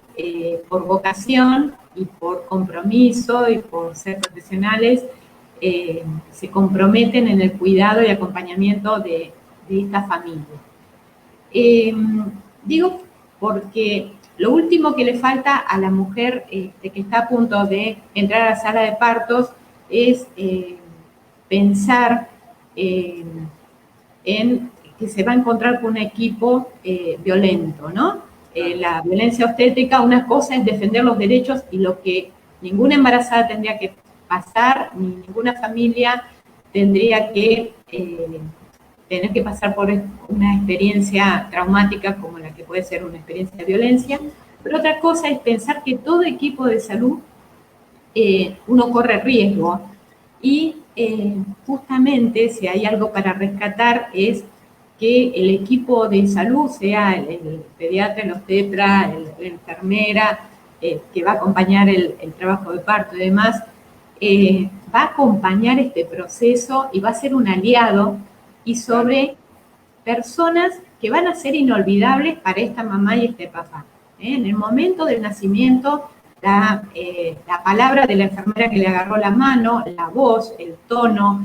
por vocación y por compromiso y por ser profesionales se comprometen en el cuidado y acompañamiento de esta familia. Eh, Digo porque lo último que le falta a la mujer que está a punto de entrar a la sala de partos es pensar en que se va a encontrar con un equipo violento, ¿no? La violencia obstétrica, una cosa es defender los derechos y lo que ninguna embarazada tendría que pasar, ni ninguna familia tendría que tener que pasar por una experiencia traumática como la que puede ser una experiencia de violencia, pero otra cosa es pensar que todo equipo de salud uno corre riesgo y justamente si hay algo para rescatar es que el equipo de salud, sea el pediatra, el obstetra, la enfermera, que va a acompañar el trabajo de parto y demás, va a acompañar este proceso y va a ser un aliado y sobre personas que van a ser inolvidables para esta mamá y este papá. En el momento del nacimiento, la palabra de la enfermera que le agarró la mano, la voz, el tono,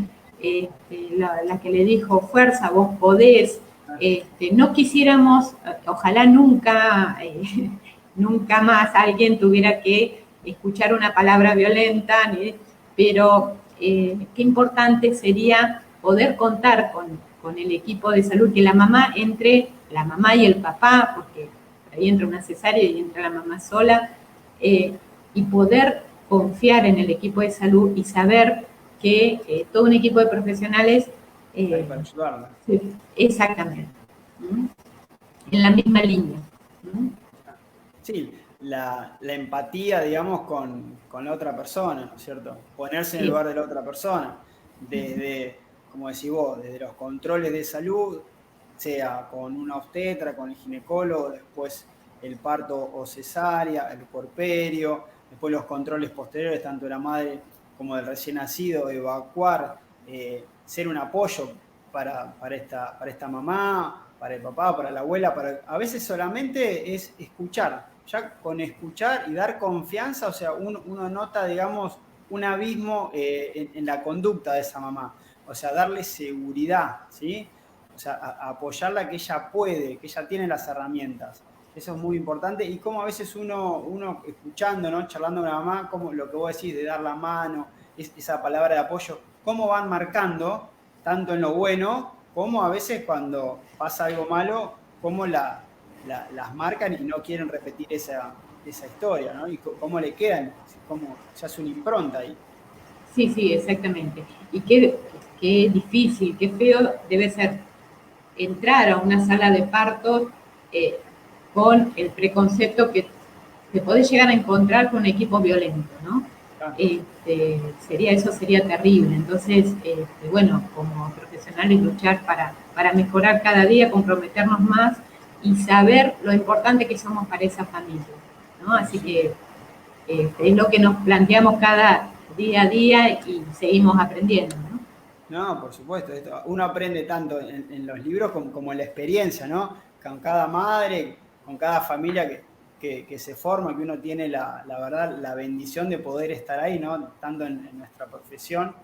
la que le dijo fuerza, vos podés. No quisiéramos, ojalá nunca, nunca más alguien tuviera que escuchar una palabra violenta, pero qué importante sería poder contar con el equipo de salud, que la mamá y el papá, porque ahí entra una cesárea y entra la mamá sola, y poder confiar en el equipo de salud y saber que todo un equipo de profesionales Ahí para ayudarla. sí, exactamente, en la misma línea. Sí, la empatía, digamos, con la otra persona, ¿no es cierto? Ponerse en el Sí, lugar de la otra persona, desde, como decís vos, desde los controles de salud, sea con una obstetra, con el ginecólogo, después el parto o cesárea, el puerperio, después los controles posteriores, tanto de la madre como del recién nacido, evacuar, ser un apoyo para esta mamá, para el papá, para la abuela, a veces solamente es escuchar. Ya con escuchar y dar confianza, o sea, uno nota, digamos, un abismo en la conducta de esa mamá. O sea, darle seguridad, ¿sí? O sea, apoyarla que ella puede, que ella tiene las herramientas. Eso es muy importante. Y como a veces uno escuchando, ¿no? Charlando con la mamá, como lo que vos decís de dar la mano, esa palabra de apoyo, cómo van marcando, tanto en lo bueno, como a veces cuando pasa algo malo, cómo las marcan y no quieren repetir esa historia, ¿no? Y cómo le quedan, cómo se hace una impronta ahí. Sí, sí, exactamente. Y qué difícil, qué feo debe ser entrar a una sala de partos con el preconcepto que te podés llegar a encontrar con un equipo violento, ¿no? Claro. Eso sería terrible. Entonces, bueno, como profesionales luchar para mejorar cada día, comprometernos más y saber lo importante que somos para esa familia, ¿no? Así que es lo que nos planteamos cada día a día y seguimos aprendiendo, ¿no? No, por supuesto. Uno aprende tanto en los libros como en la experiencia, ¿no? Con cada madre, con cada familia que se forma, que uno tiene la verdad, la bendición de poder estar ahí, ¿no? Tanto en nuestra profesión,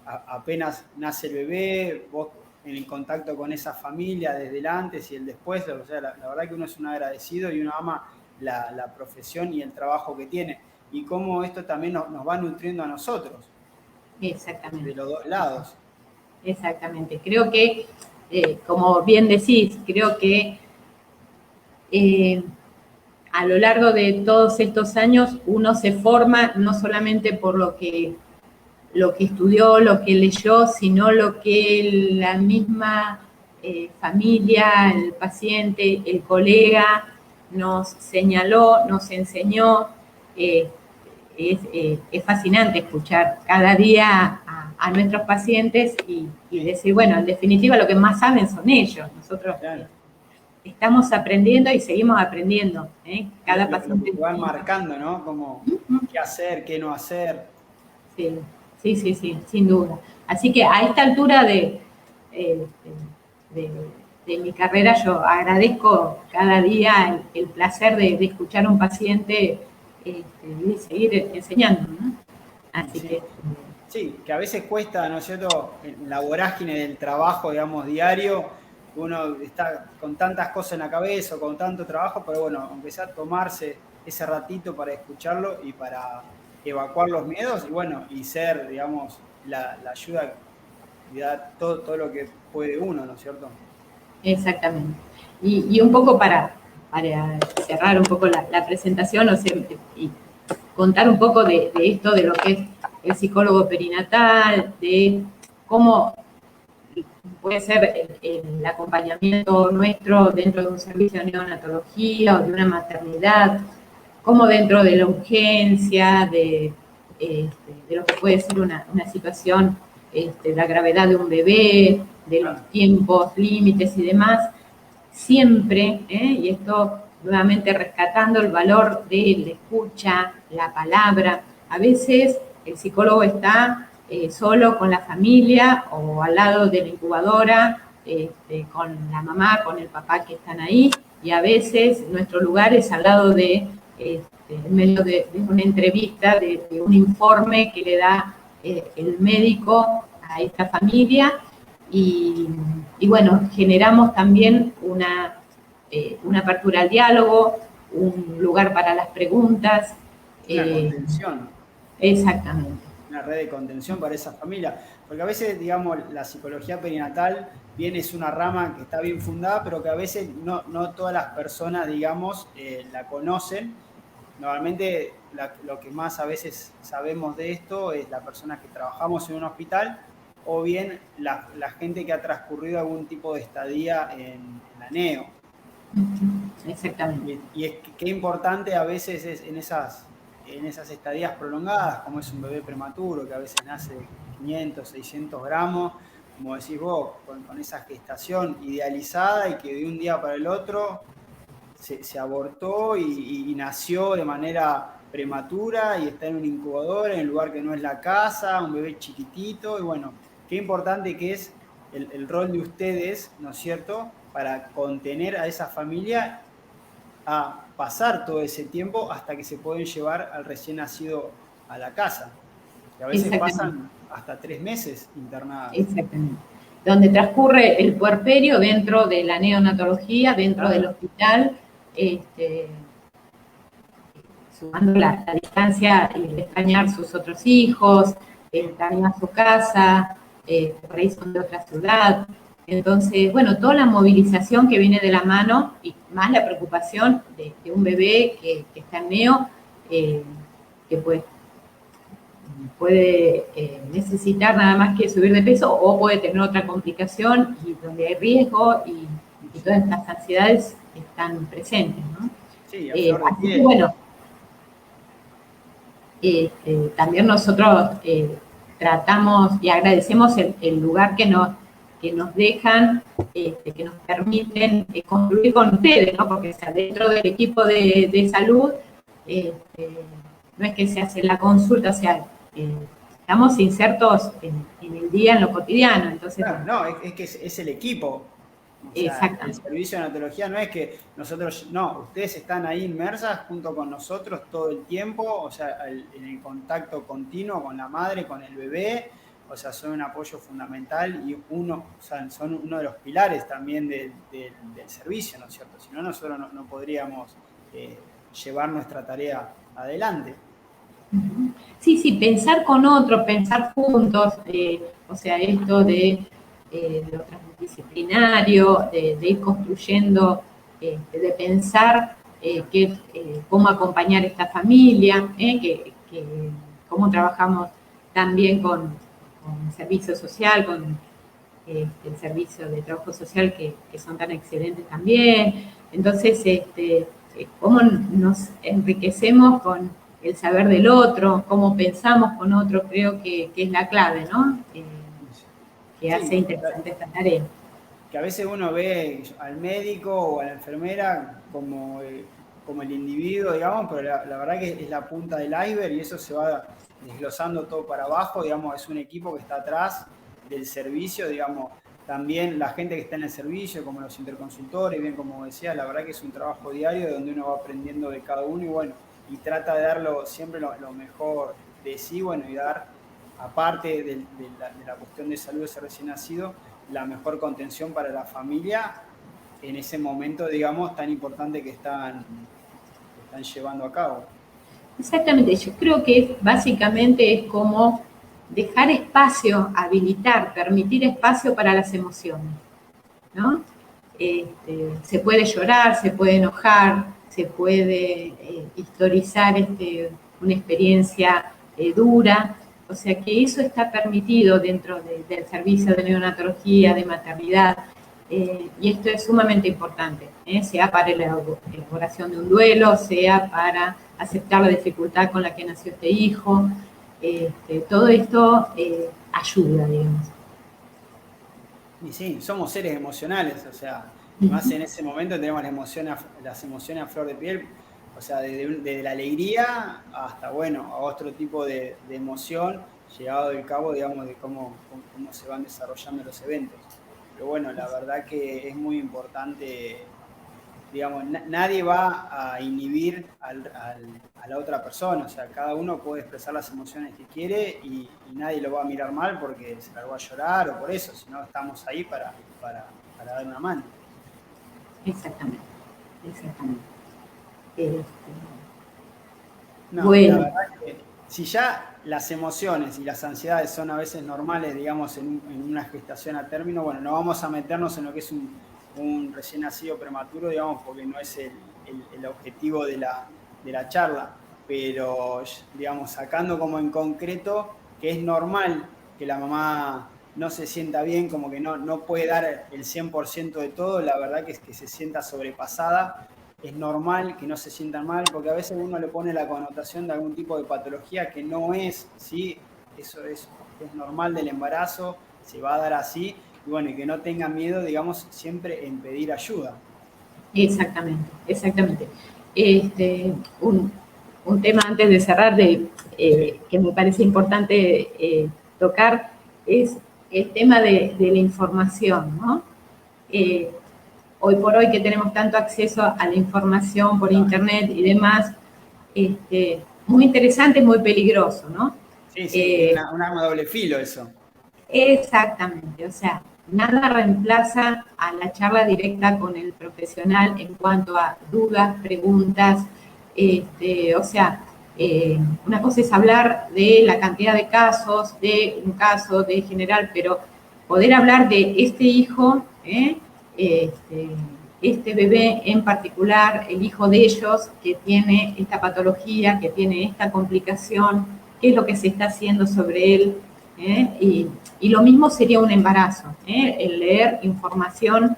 apenas nace el bebé, vos en el contacto con esa familia desde el antes y el después, o sea, la verdad que uno es un agradecido y uno ama la profesión y el trabajo que tiene. Y cómo esto también nos va nutriendo a nosotros, de Exactamente. los dos lados. Exactamente. Creo que, como bien decís, creo que a lo largo de todos estos años uno se forma no solamente por lo que estudió, lo que leyó, sino lo que la misma familia, el paciente, el colega nos señaló, nos enseñó. Es fascinante escuchar cada día a nuestros pacientes y decir, bueno, en definitiva lo que más saben son ellos. Nosotros Claro. estamos aprendiendo y seguimos aprendiendo. Cada Lo paciente. que van marcando, ¿no? Como qué hacer, qué no hacer. Sí, sí, sí, sí, sin duda. Así que a esta altura eh, de, de mi carrera yo agradezco cada día el placer de escuchar a un paciente y seguir enseñando, ¿no? Así que... Sí. Sí, que a veces cuesta, ¿no es cierto?, en la vorágine del trabajo, digamos, diario, uno está con tantas cosas en la cabeza o con tanto trabajo, pero bueno, aunque sea tomarse ese ratito para escucharlo y para evacuar los miedos y bueno, y ser, digamos, la ayuda y dar todo lo que puede uno, ¿no es cierto? Exactamente. Y un poco para cerrar un poco la presentación, o sea, y contar un poco de esto, de lo que es el psicólogo perinatal, de cómo puede ser el acompañamiento nuestro dentro de un servicio de neonatología o de una maternidad, como dentro de la urgencia, de lo que puede ser una situación, la gravedad de un bebé, de los tiempos, límites y demás, siempre, y esto nuevamente rescatando el valor de la escucha, la palabra. A veces el psicólogo está solo con la familia o al lado de la incubadora, con la mamá, con el papá que están ahí, y a veces nuestro lugar es al lado de, en medio de una entrevista, de un informe que le da el médico a esta familia. Y bueno, generamos también una apertura al diálogo, un lugar para las preguntas. Una contención. Exactamente. Una red de contención para esa familia. Porque a veces, digamos, la psicología perinatal bien es una rama que está bien fundada, pero que a veces no todas las personas, digamos, la conocen. Normalmente lo que más a veces sabemos de esto es las personas que trabajamos en un hospital o bien la gente que ha transcurrido algún tipo de estadía en la NEO. Exactamente. Y es que qué importante a veces es en esas estadías prolongadas, como es un bebé prematuro, que a veces nace de 500, 600 gramos, como decís vos, con esa gestación idealizada y que de un día para el otro se abortó y nació de manera prematura y está en una incubadora, en un lugar que no es la casa, un bebé chiquitito, y bueno, qué importante que es el rol de ustedes, ¿no es cierto?, para contener a esa familia a pasar todo ese tiempo hasta que se pueden llevar al recién nacido a la casa. Que a veces pasan hasta 3 meses internadas. Exactamente. Donde transcurre el puerperio dentro de la neonatología, dentro del hospital, sumando la distancia y de extrañar sus otros hijos, extrañar su casa, por ahí son de otra ciudad. Entonces, bueno, toda la movilización que viene de la mano y más la preocupación de un bebé que está en neo, que puede necesitar nada más que subir de peso o puede tener otra complicación y donde hay riesgo y todas estas ansiedades están presentes, ¿no? Sí, así que bueno, también nosotros tratamos y agradecemos el lugar que nos dejan, que nos permiten construir con ustedes, ¿no? Porque o sea, dentro del equipo de salud no es que se hace la consulta, o sea, estamos insertos en el día, en lo cotidiano. Entonces, claro, no, es que es el equipo. O sea, el servicio de neonatología no es que nosotros, no, ustedes están ahí inmersas junto con nosotros todo el tiempo, o sea, en el contacto continuo con la madre, con el bebé, o sea, son un apoyo fundamental y o sea, son uno de los pilares también del servicio, ¿no es cierto? Si no, nosotros no podríamos llevar nuestra tarea adelante. Sí, pensar con otros, pensar juntos, o sea, esto de lo transdisciplinario, de ir construyendo, de pensar cómo acompañar a esta familia, cómo trabajamos también con el servicio social, con el servicio de trabajo social que son tan excelentes también. Entonces, cómo nos enriquecemos con el saber del otro, cómo pensamos con otro, creo que es la clave, ¿no? Que hace interesante esta tarea. Que a veces uno ve al médico o a la enfermera como el individuo, digamos, pero la verdad que es la punta del iceberg y eso se va desglosando todo para abajo, digamos, es un equipo que está atrás del servicio, digamos, también la gente que está en el servicio, como los interconsultores, bien como decía, la verdad que es un trabajo diario donde uno va aprendiendo de cada uno y bueno, y trata de darlo siempre lo mejor de sí, bueno, y dar, aparte de la cuestión de salud de ese recién nacido, la mejor contención para la familia en ese momento, digamos, tan importante que están llevando a cabo. Exactamente, yo creo que básicamente es como dejar espacio, habilitar, permitir espacio para las emociones, ¿no? Se puede llorar, se puede enojar, se puede historizar una experiencia dura, o sea que eso está permitido dentro del servicio de neonatología, de maternidad, y esto es sumamente importante, sea para la elaboración de un duelo, sea para aceptar la dificultad con la que nació este hijo, todo esto ayuda, digamos. Y sí, somos seres emocionales, o sea, más en ese momento tenemos las emociones a flor de piel, o sea, desde la alegría hasta, bueno, a otro tipo de emoción, llegado del cabo, digamos, de cómo se van desarrollando los eventos. Pero bueno, la verdad que es muy importante, digamos, nadie va a inhibir a la otra persona, o sea, cada uno puede expresar las emociones que quiere y nadie lo va a mirar mal porque se largó a llorar o por eso, sino estamos ahí para dar una mano. Exactamente. No, bueno. La verdad que si ya las emociones y las ansiedades son a veces normales, digamos, en una gestación a término, bueno, no vamos a meternos en lo que es un recién nacido prematuro, digamos, porque no es el objetivo de la charla, pero, digamos, sacando como en concreto que es normal que la mamá no se sienta bien, como que no puede dar el 100% de todo, la verdad que es que se sienta sobrepasada, es normal que no se sientan mal, porque a veces uno le pone la connotación de algún tipo de patología que no es, ¿sí? Eso es normal del embarazo, se va a dar así, y bueno, y que no tengan miedo, digamos, siempre en pedir ayuda. Exactamente. Un tema antes de cerrar que me parece importante tocar es el tema de la información, ¿no? hoy por hoy que tenemos tanto acceso a la información por internet y demás, muy interesante, muy peligroso, ¿no? Sí, sí, es un arma de doble filo eso. Exactamente, o sea, nada reemplaza a la charla directa con el profesional en cuanto a dudas, preguntas, o sea, una cosa es hablar de la cantidad de casos, de un caso de general, pero poder hablar de este hijo, este bebé en particular, el hijo de ellos que tiene esta patología, que tiene esta complicación, qué es lo que se está haciendo sobre él, y lo mismo sería un embarazo, el leer información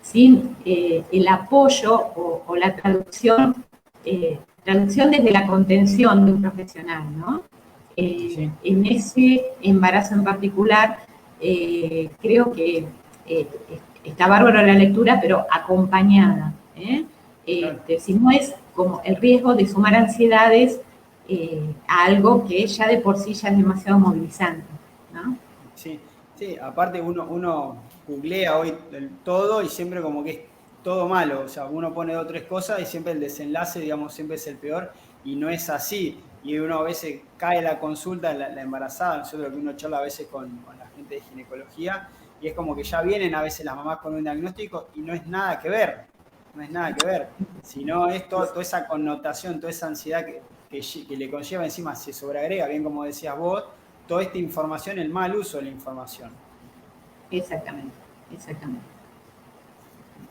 sin el apoyo o la traducción desde la contención de un profesional, ¿no? Sí. En ese embarazo en particular, creo que está bárbaro la lectura, pero acompañada. Claro. Si no es como el riesgo de sumar ansiedades a algo que ya de por sí ya es demasiado movilizante, ¿no? Sí, sí, aparte uno googlea hoy todo y siempre como que es todo malo, o sea, uno pone dos o tres cosas y siempre el desenlace, digamos, siempre es el peor y no es así. Y uno a veces cae la consulta, la embarazada, nosotros que uno charla a veces con la gente de ginecología y es como que ya vienen a veces las mamás con un diagnóstico y no es nada que ver, no es nada que ver, sino es toda esa connotación, toda esa ansiedad que le conlleva encima, se sobreagrega, bien como decías vos, toda esta información, el mal uso de la información. Exactamente, exactamente.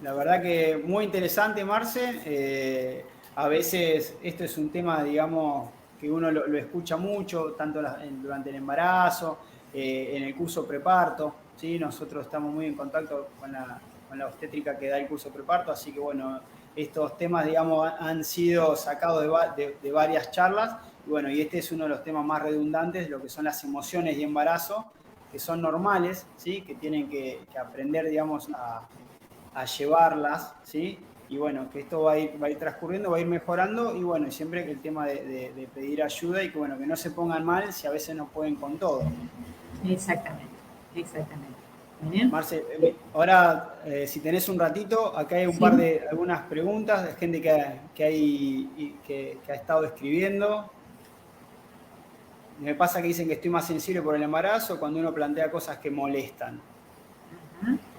La verdad que muy interesante, Marce. A veces esto es un tema, digamos, que uno lo escucha mucho, tanto durante el embarazo, en el curso preparto, ¿sí? Nosotros estamos muy en contacto con la obstétrica que da el curso preparto, así que bueno, estos temas, digamos, han sido sacados de varias charlas, y bueno, y este es uno de los temas más redundantes, lo que son las emociones y embarazo, que son normales, ¿sí? Que tienen que aprender, digamos, a llevarlas, ¿sí? Y bueno, que esto va a ir transcurriendo, va a ir mejorando, y bueno, y siempre que el tema de pedir ayuda y que bueno, que no se pongan mal si a veces no pueden con todo. Exactamente, exactamente. ¿Bien? Marce, ahora si tenés un ratito, acá hay un par Sí. de algunas preguntas de gente que ha estado escribiendo. Me pasa que dicen que estoy más sensible por el embarazo cuando uno plantea cosas que molestan.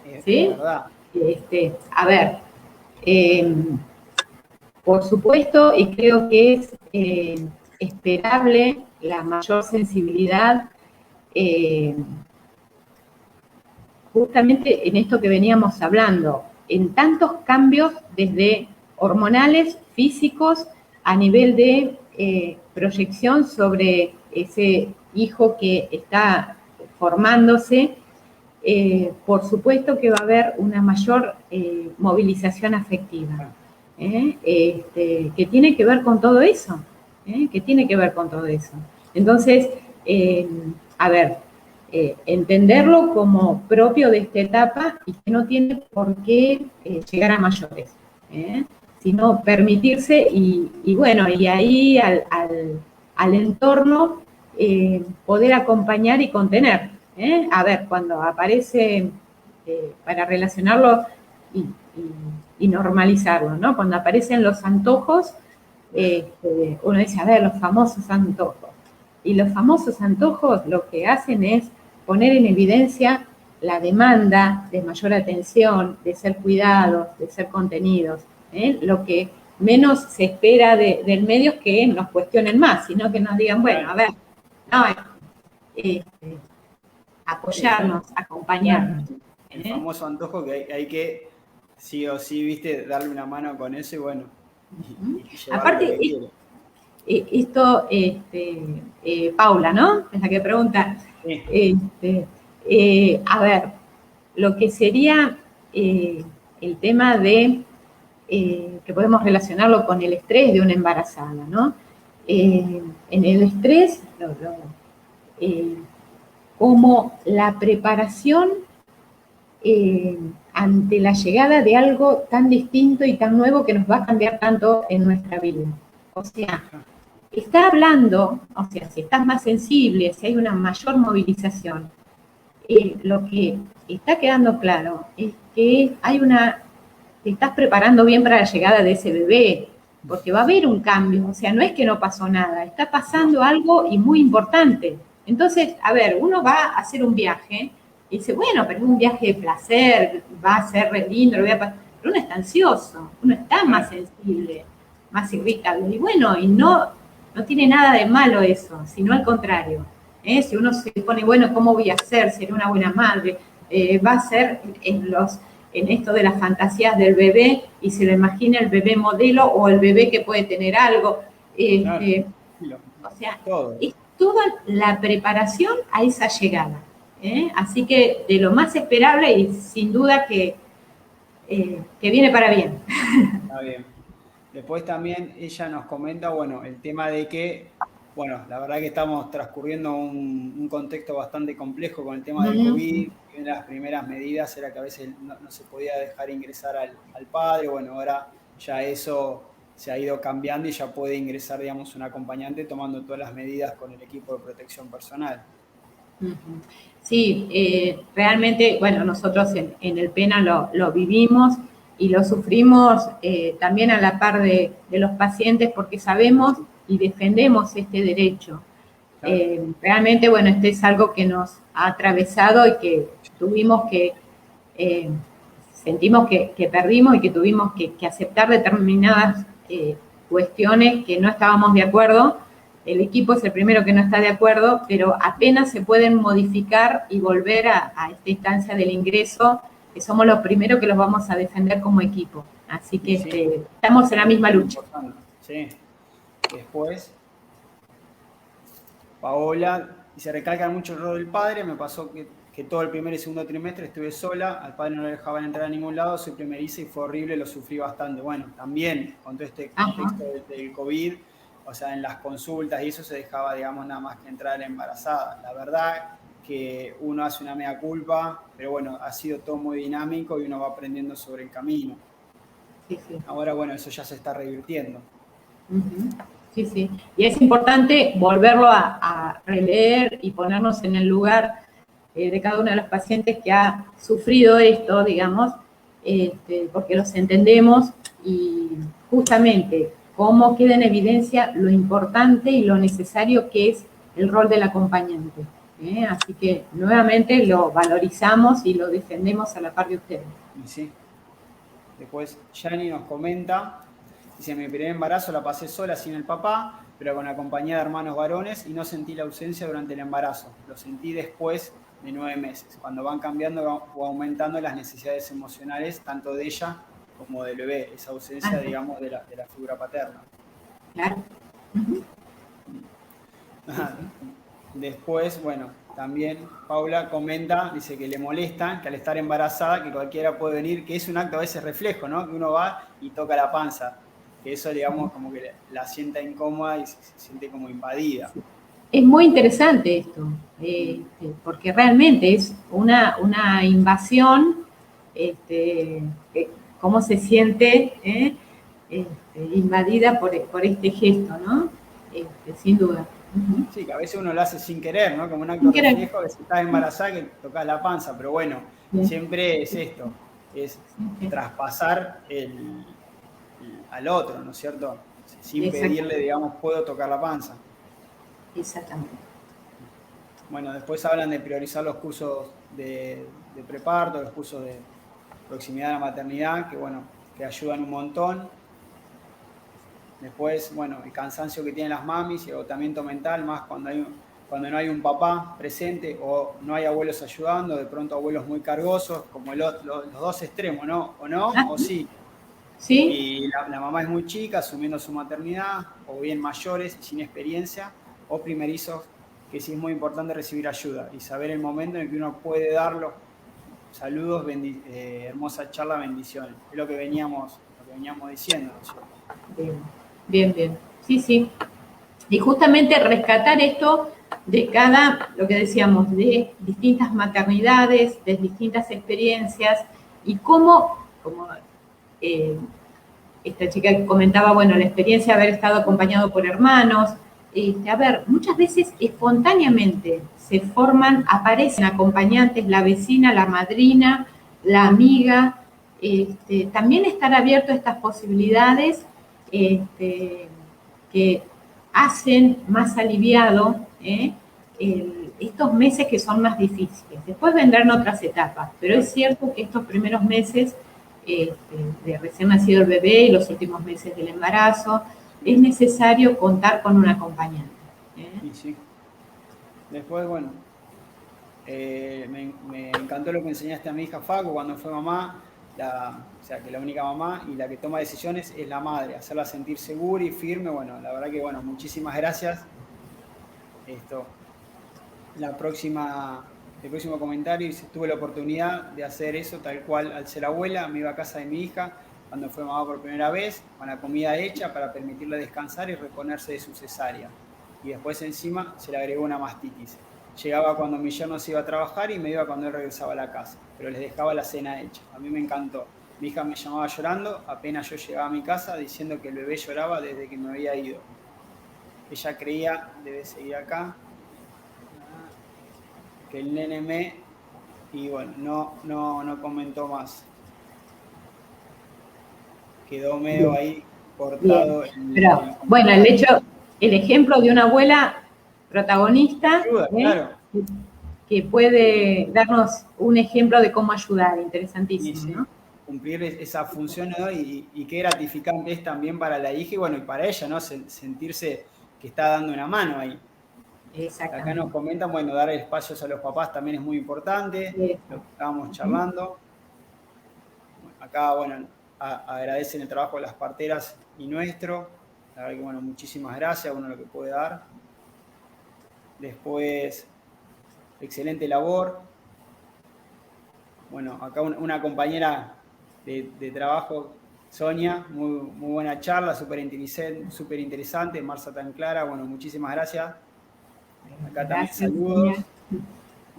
Es ¿Sí? verdad. A ver, eh, por supuesto, y creo que es esperable la mayor sensibilidad, eh, justamente en esto que veníamos hablando, en tantos cambios desde hormonales, físicos, a nivel de proyección sobre ese hijo que está formándose. Por supuesto que va a haber una mayor movilización afectiva, que tiene que ver con todo eso, que tiene que ver con todo eso. Entonces, a ver, entenderlo como propio de esta etapa y que no tiene por qué llegar a mayores, sino permitirse y bueno, y ahí al entorno poder acompañar y contener. A ver, cuando aparece, para relacionarlo y normalizarlo, ¿no? Cuando aparecen los antojos, uno dice, a ver, los famosos antojos. Y los famosos antojos lo que hacen es poner en evidencia la demanda de mayor atención, de ser cuidados, de ser contenidos. Lo que menos se espera del medio es que nos cuestionen más, sino que nos digan, bueno, a ver, no, apoyarnos, acompañarnos. El famoso antojo que hay que sí o sí, viste, darle una mano con eso y bueno, y llevarle lo Aparte, que quiere. esto, Paula, ¿no? Es la que pregunta. Sí. A ver, lo que sería el tema de que podemos relacionarlo con el estrés de una embarazada, ¿no? En el estrés, como la preparación ante la llegada de algo tan distinto y tan nuevo que nos va a cambiar tanto en nuestra vida. O sea, está hablando, o sea, si estás más sensible, si hay una mayor movilización, lo que está quedando claro es que te estás preparando bien para la llegada de ese bebé, porque va a haber un cambio, o sea, no es que no pasó nada, está pasando algo y muy importante. Entonces, a ver, uno va a hacer un viaje y dice, bueno, pero es un viaje de placer, va a ser re lindo, pero uno está ansioso, uno está más sensible, más irritable, y bueno, y no tiene nada de malo eso, sino al contrario. Si uno se pone, bueno, ¿cómo voy a hacer? ¿Seré una buena madre? Va a ser en esto de las fantasías del bebé y se lo imagina el bebé modelo o el bebé que puede tener algo. O sea, es toda la preparación a esa llegada. Así que de lo más esperable y sin duda que viene para bien. Está bien. Después también ella nos comenta, bueno, el tema de que, bueno, la verdad que estamos transcurriendo un contexto bastante complejo con el tema del COVID. Una de las primeras medidas era que a veces no se podía dejar ingresar al padre. Bueno, ahora ya eso se ha ido cambiando y ya puede ingresar, digamos, un acompañante tomando todas las medidas con el equipo de protección personal. Sí, realmente, bueno, nosotros en el PENA lo vivimos y lo sufrimos también a la par de los pacientes porque sabemos y defendemos este derecho. Realmente, bueno, este es algo que nos ha atravesado y que tuvimos que, sentimos que perdimos y que tuvimos que aceptar determinadas cuestiones que no estábamos de acuerdo. El equipo es el primero que no está de acuerdo, pero apenas se pueden modificar y volver a esta instancia del ingreso, que somos los primeros que los vamos a defender como equipo. Así que sí, estamos en la misma lucha. Sí. Después, Paola, y se recalca mucho el rol del padre. Me pasó que todo el primer y segundo trimestre estuve sola, al padre no le dejaban entrar a ningún lado, soy primeriza y fue horrible, lo sufrí bastante. Bueno, también con todo este contexto del COVID, o sea, en las consultas y eso se dejaba, digamos, nada más que entrar embarazada. La verdad que uno hace una mea culpa, pero bueno, ha sido todo muy dinámico y uno va aprendiendo sobre el camino. Sí. Ahora, bueno, eso ya se está revirtiendo. Sí, sí. Y es importante volverlo a releer y ponernos en el lugar de cada uno de los pacientes que ha sufrido esto, digamos, porque los entendemos y justamente cómo queda en evidencia lo importante y lo necesario que es el rol del acompañante. Así que nuevamente lo valorizamos y lo defendemos a la par de ustedes. Sí. Después Yani nos comenta, dice, mi primer embarazo la pasé sola sin el papá, pero con la compañía de hermanos varones y no sentí la ausencia durante el embarazo. Lo sentí después de 9 meses, cuando van cambiando o aumentando las necesidades emocionales, tanto de ella como del bebé, esa ausencia, digamos, de la figura paterna. Claro. Después, bueno, también Paula comenta, dice que le molesta, que al estar embarazada, que cualquiera puede venir, que es un acto a veces reflejo, ¿no? Que uno va y toca la panza, que eso, digamos, como que la sienta incómoda y se siente como invadida. Es muy interesante esto, porque realmente es una invasión, cómo se siente invadida por este gesto, ¿no? Sin duda. Sí, que a veces uno lo hace sin querer, ¿no? Como un acto reflejo, que si estás embarazada que tocas la panza, pero bueno, siempre es esto, es traspasar al otro, ¿no es cierto? Sin pedirle, digamos, puedo tocar la panza. Exactamente. Bueno, después hablan de priorizar los cursos de preparto, los cursos de proximidad a la maternidad, que bueno, que ayudan un montón. Después, bueno, el cansancio que tienen las mamis y el agotamiento mental, más cuando no hay un papá presente o no hay abuelos ayudando, de pronto abuelos muy cargosos, como los dos extremos, ¿no? O no, o sí. ¿Sí? Y la mamá es muy chica, asumiendo su maternidad, o bien mayores y sin experiencia, o primerizos, que sí es muy importante recibir ayuda y saber el momento en el que uno puede darlo. Saludos, hermosa charla, bendiciones. Es lo que veníamos diciendo, ¿no es cierto? Bien. Sí. Y justamente rescatar esto de lo que decíamos, de distintas maternidades, de distintas experiencias, y cómo, como esta chica comentaba, bueno, la experiencia de haber estado acompañado por hermanos, a ver, muchas veces espontáneamente se forman, aparecen acompañantes, la vecina, la madrina, la amiga, también estar abierto a estas posibilidades que hacen más aliviado estos meses que son más difíciles. Después vendrán otras etapas, pero es cierto que estos primeros meses de recién nacido el bebé y los últimos meses del embarazo, es necesario contar con un acompañante. Y sí. Después, bueno, me encantó lo que enseñaste a mi hija Facu cuando fue mamá, o sea, que la única mamá y la que toma decisiones es la madre, hacerla sentir segura y firme. Bueno, la verdad que, bueno, muchísimas gracias. El próximo comentario, dice, tuve la oportunidad de hacer eso tal cual al ser abuela, me iba a casa de mi hija cuando fue mamá por primera vez, con la comida hecha para permitirle descansar y reponerse de su cesárea. Y después encima se le agregó una mastitis. Llegaba cuando mi yerno se iba a trabajar y me iba cuando él regresaba a la casa, pero les dejaba la cena hecha. A mí me encantó. Mi hija me llamaba llorando apenas yo llegaba a mi casa diciendo que el bebé lloraba desde que me había ido. Ella creía, debe seguir acá, que el nene y bueno, no comentó más. Quedó medio ahí cortado. Pero bueno, el ejemplo de una abuela protagonista, Ayuda, claro. que puede darnos un ejemplo de cómo ayudar, interesantísimo, Sí. ¿no? Cumplir esa función, ¿no? Y qué gratificante es también para la hija y bueno, y para ella, ¿no? Sentirse que está dando una mano ahí. Acá nos comentan, bueno, dar espacios a los papás también es muy importante, lo que estábamos charlando. Acá, bueno, agradecen el trabajo de las parteras y nuestro. La verdad que, bueno, muchísimas gracias, uno lo que puede dar. Después, excelente labor. Bueno, acá una compañera de trabajo, Sonia, muy buena charla, súper interesante, Marza tan clara, bueno, muchísimas gracias. Acá también saludos, Sonia.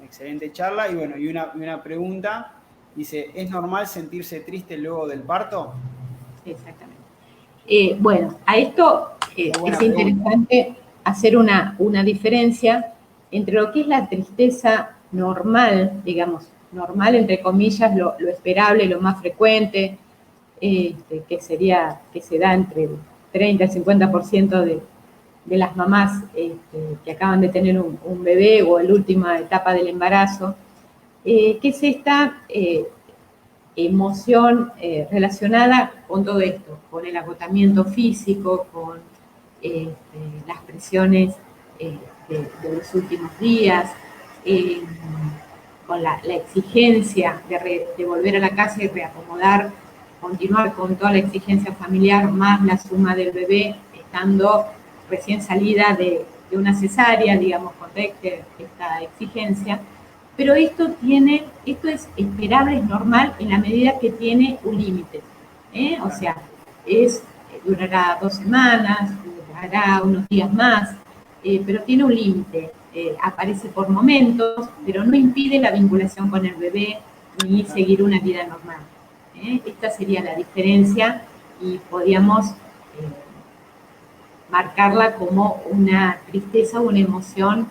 excelente charla. Y bueno, y una pregunta, dice, ¿es normal sentirse triste luego del parto? Exactamente. Bueno, a esto es interesante hacer una diferencia entre lo que es la tristeza normal, digamos, normal entre comillas, lo esperable, lo más frecuente, que se da entre el 30 y el 50% de las mamás que acaban de tener un bebé o en la última etapa del embarazo, que es esta emoción relacionada con todo esto, con el agotamiento físico, con las presiones de los últimos días, con la exigencia de volver a la casa y reacomodar, continuar con toda la exigencia familiar, más la suma del bebé, estando recién salida de una cesárea, digamos, con esta exigencia. Pero esto es esperable, es normal en la medida que tiene un límite. O sea, durará 2 semanas, durará unos días más, pero tiene un límite. Aparece por momentos, pero no impide la vinculación con el bebé ni seguir una vida normal. Esta sería la diferencia y podríamos marcarla como una tristeza o una emoción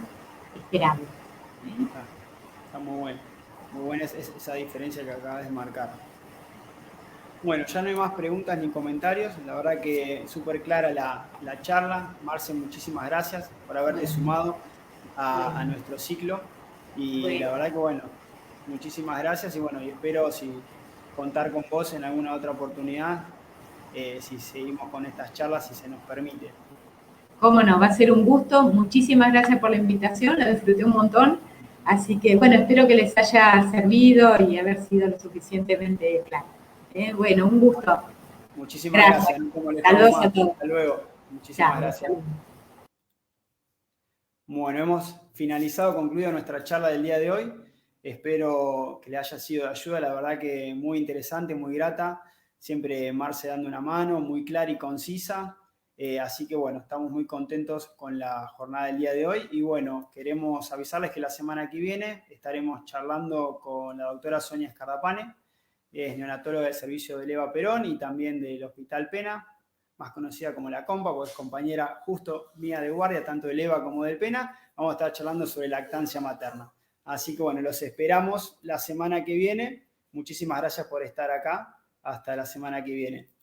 esperable. Está muy buena esa diferencia que acabas de marcar. Bueno, ya no hay más preguntas ni comentarios, la verdad que súper clara la charla. Marce, muchísimas gracias por haberte sumado a nuestro ciclo y la verdad que bueno, muchísimas gracias y bueno, y espero contar con vos en alguna otra oportunidad, si seguimos con estas charlas, si se nos permite. Cómo no, va a ser un gusto. Muchísimas gracias por la invitación, la disfruté un montón. Así que, bueno, espero que les haya servido y haber sido lo suficientemente claro. Bueno, un gusto. Muchísimas gracias. Saludos a todos. Hasta luego. Muchísimas gracias. Bueno, hemos concluido nuestra charla del día de hoy. Espero que le haya sido de ayuda, la verdad que muy interesante, muy grata. Siempre Marce dando una mano, muy clara y concisa. Así que bueno, estamos muy contentos con la jornada del día de hoy y bueno, queremos avisarles que la semana que viene estaremos charlando con la doctora Sonia Scardapane, es neonatóloga del servicio de Eva Perón y también del Hospital Pena. más conocida como La Compa, porque es compañera justo mía de guardia, tanto del EVA como del PENA. Vamos a estar charlando sobre lactancia materna. Así que bueno, los esperamos la semana que viene. Muchísimas gracias por estar acá. Hasta la semana que viene.